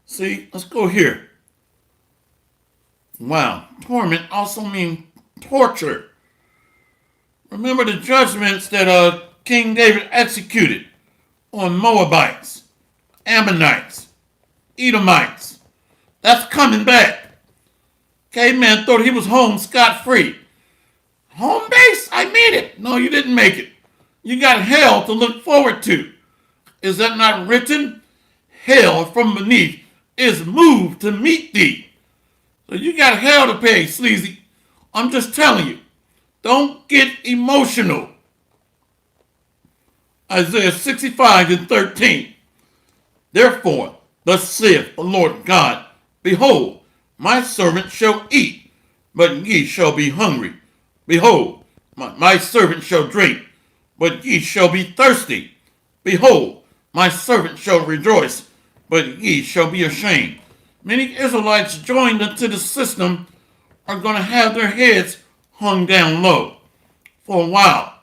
See, let's go here. Wow. Torment also means torture. Remember the judgments that King David executed on Moabites, Ammonites, Edomites. That's coming back. Caveman thought he was home scot-free. Home base? I made it. No, you didn't make it. You got hell to look forward to. Is that not written? Hell from beneath is moved to meet thee. So you got hell to pay, sleazy. I'm just telling you. Don't get emotional. Isaiah 65:13. Therefore, thus saith the Lord God, behold, my servant shall eat, but ye shall be hungry. Behold, my servant shall drink, but ye shall be thirsty. Behold, my servant shall rejoice, but ye shall be ashamed. Many Israelites joined into the system are going to have their heads hung down low for a while,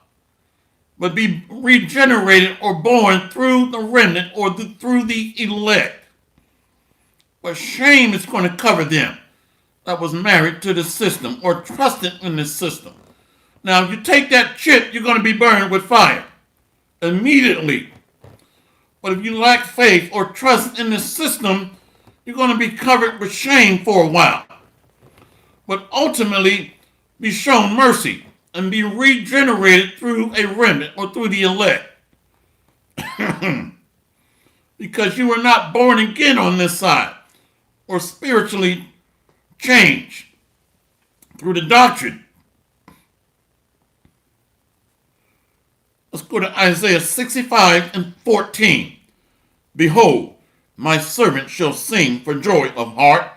but be regenerated or born through the remnant or through the elect. But shame is going to cover them that was married to the system or trusted in the system. Now, if you take that chip, you're going to be burned with fire immediately. But if you lack faith or trust in the system, you're going to be covered with shame for a while. But ultimately, be shown mercy and be regenerated through a remnant or through the elect. Because you were not born again on this side or spiritually changed through the doctrine. Let's go to Isaiah 65:14. Behold, my servant shall sing for joy of heart,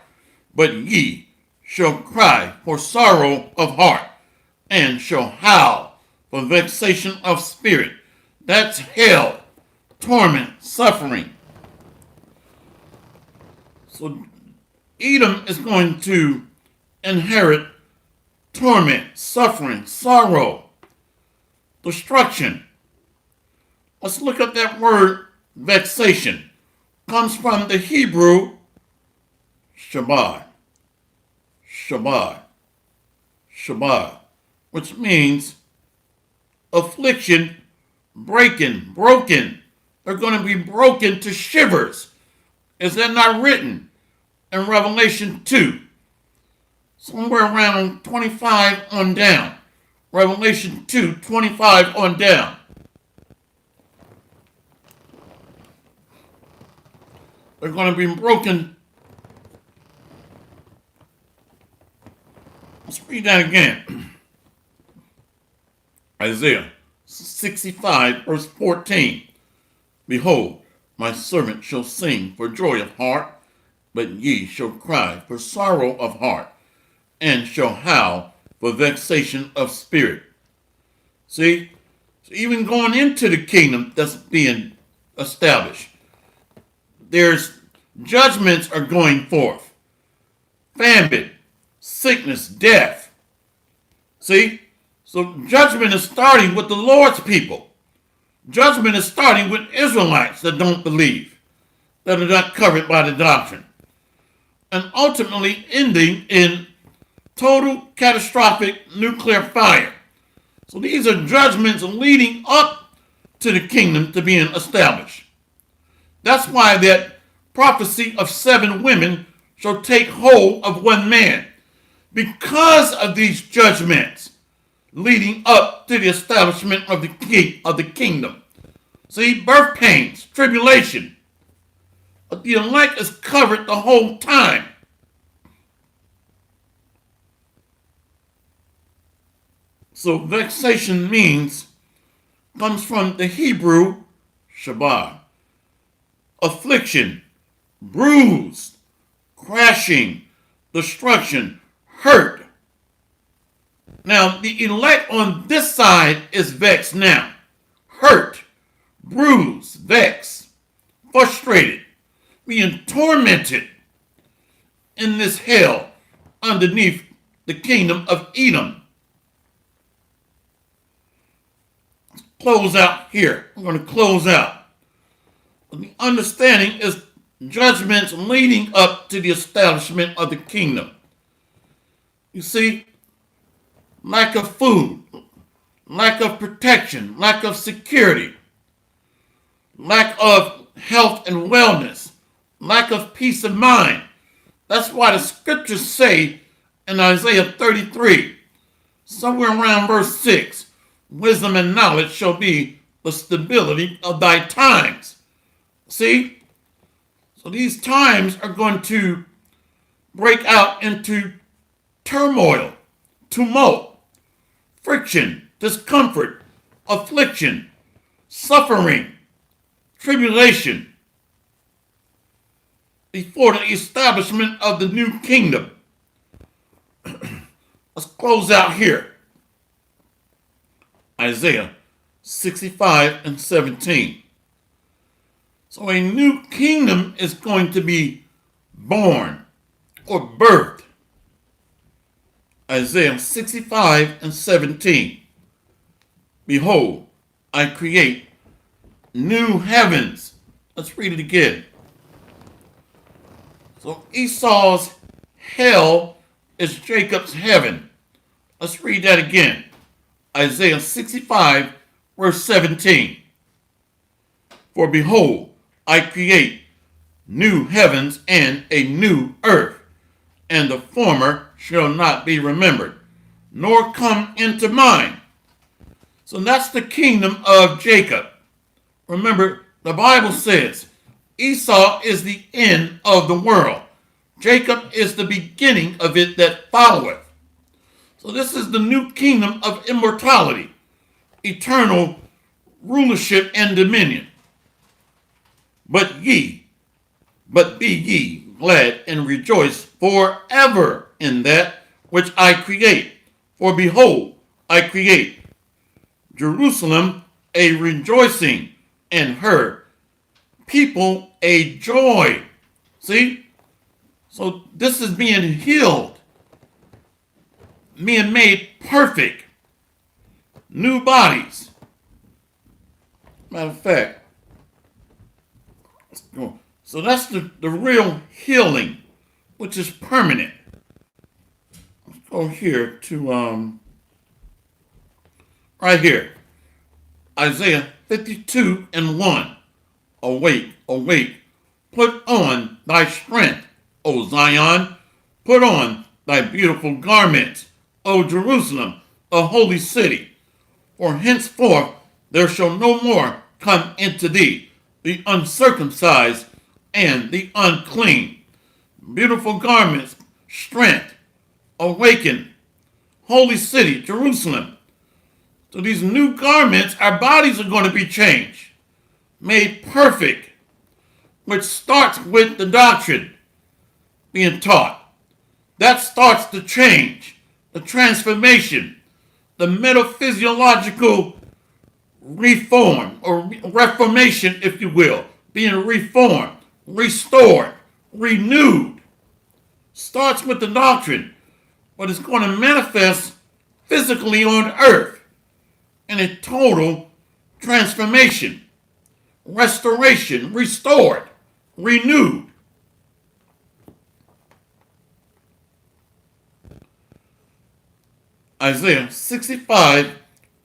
but ye shall cry for sorrow of heart, and shall howl for vexation of spirit. That's hell, torment, suffering. So Edom is going to inherit torment, suffering, sorrow, destruction. Let's look at that word vexation. Comes from the Hebrew shabad, which means affliction, breaking, broken. They're going to be broken to shivers. Is that not written in Revelation 2? Somewhere around 25 on down. Revelation 2:25 on down. They're going to be broken. Let's read that again. Isaiah 65:14. Behold, my servant shall sing for joy of heart, but ye shall cry for sorrow of heart, and shall howl for vexation of spirit. See? So even going into the kingdom that's being established, there's judgments are going forth. Famine, sickness, death. See? So judgment is starting with the Lord's people. Judgment is starting with Israelites that don't believe, that are not covered by the doctrine. And ultimately ending in total catastrophic nuclear fire. So these are judgments leading up to the kingdom to being established. That's why that prophecy of 7 women shall take hold of 1 man, because of these judgments leading up to the establishment of the kingdom. See, birth pains, tribulation. But the elect is covered the whole time. So vexation comes from the Hebrew shabbat. Affliction, bruised, crashing, destruction, hurt. Now, the elect on this side is vexed now. Hurt, bruised, vexed, frustrated, being tormented in this hell underneath the kingdom of Edom. Close out here. I'm going to close out. The understanding is judgments leading up to the establishment of the kingdom. You see, lack of food, lack of protection, lack of security, lack of health and wellness, lack of peace of mind. That's why the scriptures say in Isaiah 33, somewhere around verse 6, wisdom and knowledge shall be the stability of thy times. See? So these times are going to break out into turmoil, tumult, friction, discomfort, affliction, suffering, tribulation, before the establishment of the new kingdom. Let's close out here. Isaiah 65 and 17. So a new kingdom is going to be born or birthed. Isaiah 65 and 17. Behold, I create new heavens. Let's read it again. So Esau's hell is Jacob's heaven. Let's read that again. Isaiah 65, verse 17. For behold, I create new heavens and a new earth, and the former shall not be remembered, nor come into mind. So that's the kingdom of Jacob. Remember, the Bible says Esau is the end of the world. Jacob is the beginning of it that followeth. So this is the new kingdom of immortality, eternal rulership and dominion. But be ye glad and rejoice forever in that which I create. For behold, I create Jerusalem a rejoicing, and her people a joy. See? So this is being healed, being made perfect, new bodies. Matter of fact, let's go. So that's the real healing, which is permanent. Let's go here to right here. Isaiah 52 and 1. Awake, awake, put on thy strength, O Zion, put on thy beautiful garments, O Jerusalem, a holy city. For henceforth there shall no more come into thee the uncircumcised and the unclean. Beautiful garments, strength, awaken, holy city, Jerusalem. So these new garments, our bodies are going to be changed, made perfect, which starts with the doctrine being taught. That starts the change, the transformation, the metaphysiological reform or reformation, if you will, being reformed, restored, renewed. Starts with the doctrine, but it's going to manifest physically on earth in a total transformation, restoration, restored, renewed. Isaiah 65,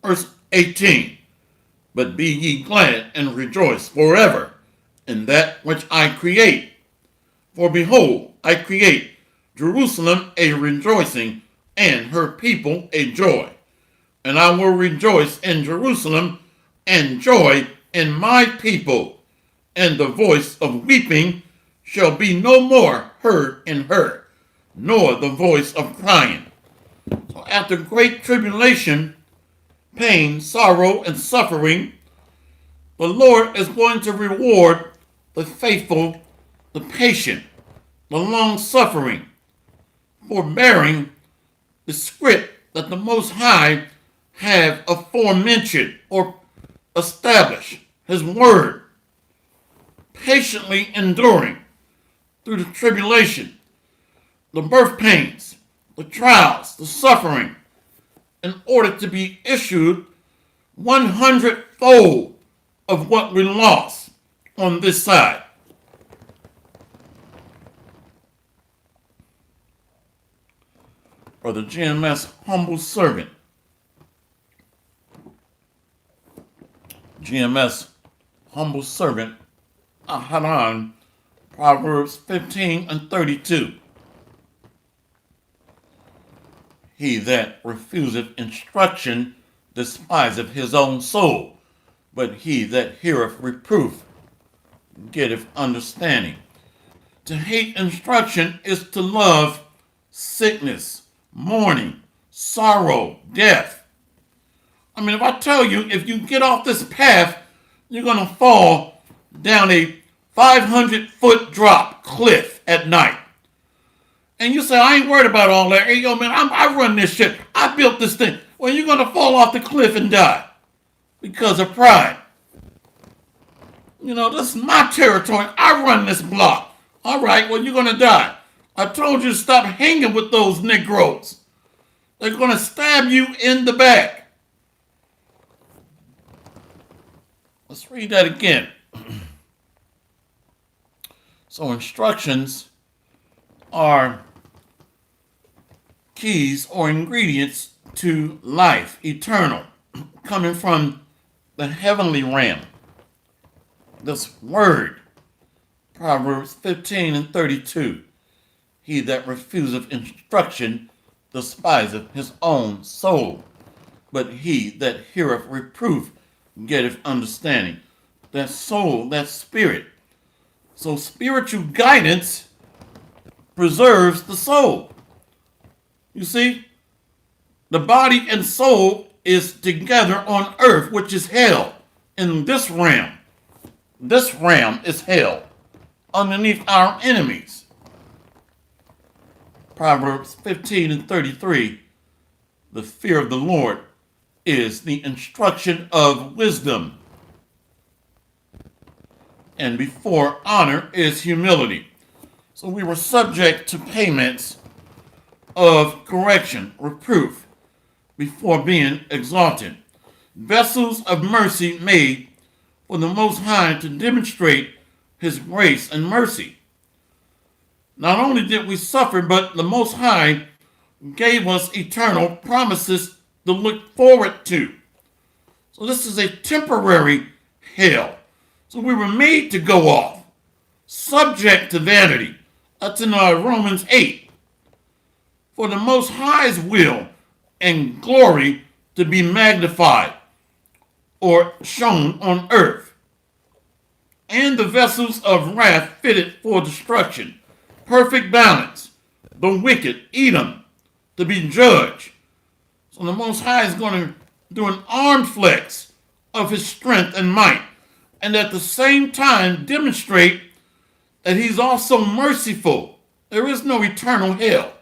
verse 18. But be ye glad and rejoice forever in that which I create. For behold, I create Jerusalem a rejoicing, and her people a joy. And I will rejoice in Jerusalem and joy in my people, and the voice of weeping shall be no more heard in her, nor the voice of crying. So after great tribulation, pain, sorrow, and suffering, the Lord is going to reward the faithful, the patient, the long-suffering, forbearing the script that the Most High have aforementioned or established, his word, patiently enduring through the tribulation, the birth pains, the trials, the suffering, in order to be issued 100-fold of what we lost on this side. Brother GMS, humble servant. GMS, humble servant. Ahanan, Proverbs 15 and 32. He that refuseth instruction despiseth his own soul, but he that heareth reproof getteth understanding. To hate instruction is to love sickness, mourning, sorrow, death. I mean, if I tell you, if you get off this path, you're going to fall down a 500-foot drop cliff at night. And you say, I ain't worried about all that. Hey, yo, man, I run this shit. I built this thing. Well, you're going to fall off the cliff and die because of pride. You know, this is my territory. I run this block. All right, well, you're going to die. I told you to stop hanging with those Negroes. They're going to stab you in the back. Let's read that again. So instructions are keys or ingredients to life, eternal, coming from the heavenly realm. This word, Proverbs 15 and 32. He that refuseth instruction despiseth his own soul, but he that heareth reproof getteth understanding. That soul, that spirit. So spiritual guidance preserves the soul. You see, the body and soul is together on earth, which is hell. In this realm is hell, underneath our enemies. Proverbs 15 and 33, the fear of the Lord is the instruction of wisdom, and before honor is humility. So we were subject to payments of correction, reproof, before being exalted. Vessels of mercy made for the Most High to demonstrate his grace and mercy. Not only did we suffer, but the Most High gave us eternal promises to look forward to. So this is a temporary hell. So we were made to go off, subject to vanity. That's in Romans 8. For the Most High's will and glory to be magnified or shown on earth, and the vessels of wrath fitted for destruction, perfect balance, the wicked, Edom, to be judged. So the Most High is going to do an arm flex of his strength and might, and at the same time demonstrate that he's also merciful. There is no eternal hell.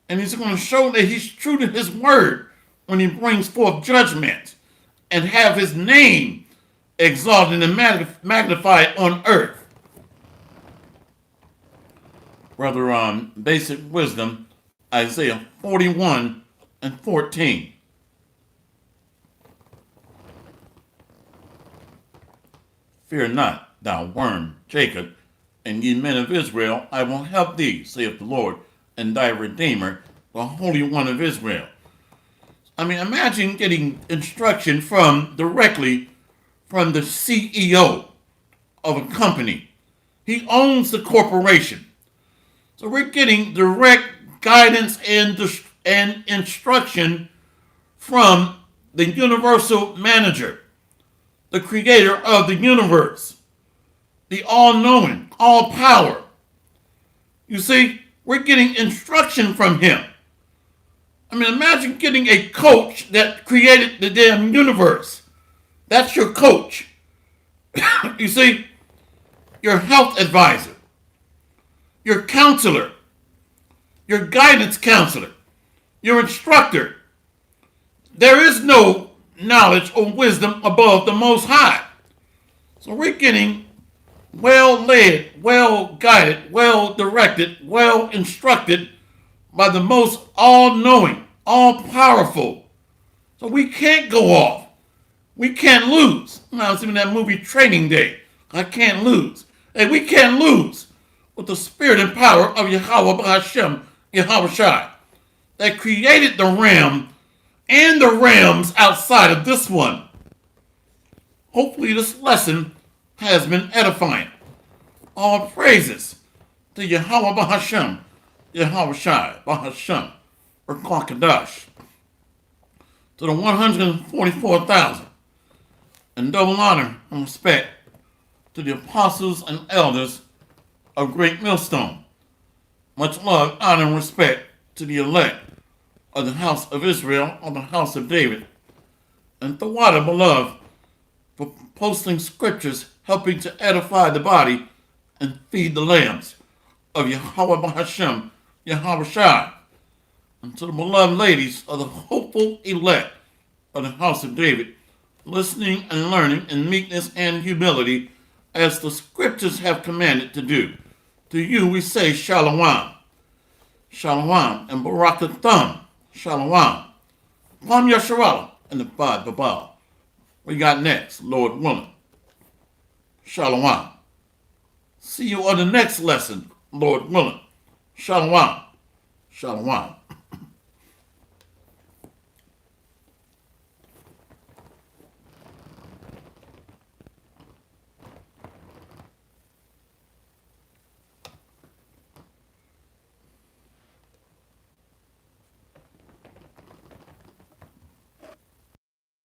And he's going to show that he's true to his word when he brings forth judgment and have his name exalted and magnified on earth. Brother, basic wisdom, Isaiah 41 and 14. Fear not, thou worm, Jacob, and ye men of Israel, I will help thee, saith the Lord, and thy Redeemer, the Holy One of Israel. I mean, imagine getting instruction directly from the CEO of a company. He owns the corporation. So we're getting direct guidance and instruction from the universal manager, the creator of the universe, the all-knowing, all-power. You see, we're getting instruction from him. I mean, imagine getting a coach that created the damn universe. That's your coach. You see, your health advisor, your counselor, your guidance counselor, your instructor. There is no knowledge or wisdom above the Most High. So we're getting well-led, well-guided, well-directed, well-instructed by the most all-knowing, all-powerful. So we can't go off. We can't lose. I was in that movie Training Day. I can't lose. Hey, we can't lose with the spirit and power of Yahweh B'Hashem, Yahweh Shai. that created the ram and the rams outside of this one. Hopefully this lesson has been edifying. All praises to Yahweh Bahashem, Yahweh Shai, Bahashem, or Kwakadash, to the 144,000, and double honor and respect to the apostles and elders of Great Millstone. Much love, honor, and respect to the elect of the house of Israel, or the house of David, and Thawada, beloved, for posting scriptures helping to edify the body and feed the lambs of Yahweh Bahashem, Yahweh Shai, and to the beloved ladies of the hopeful elect of the house of David, listening and learning in meekness and humility as the scriptures have commanded to do. To you we say Shalom. Shalom and Barakatham. Shalom. Kwam Yasharallah and the Bad Babal. We got next, Lord willing. Shalom. See you on the next lesson, Lord willing. Shalom. Shalom.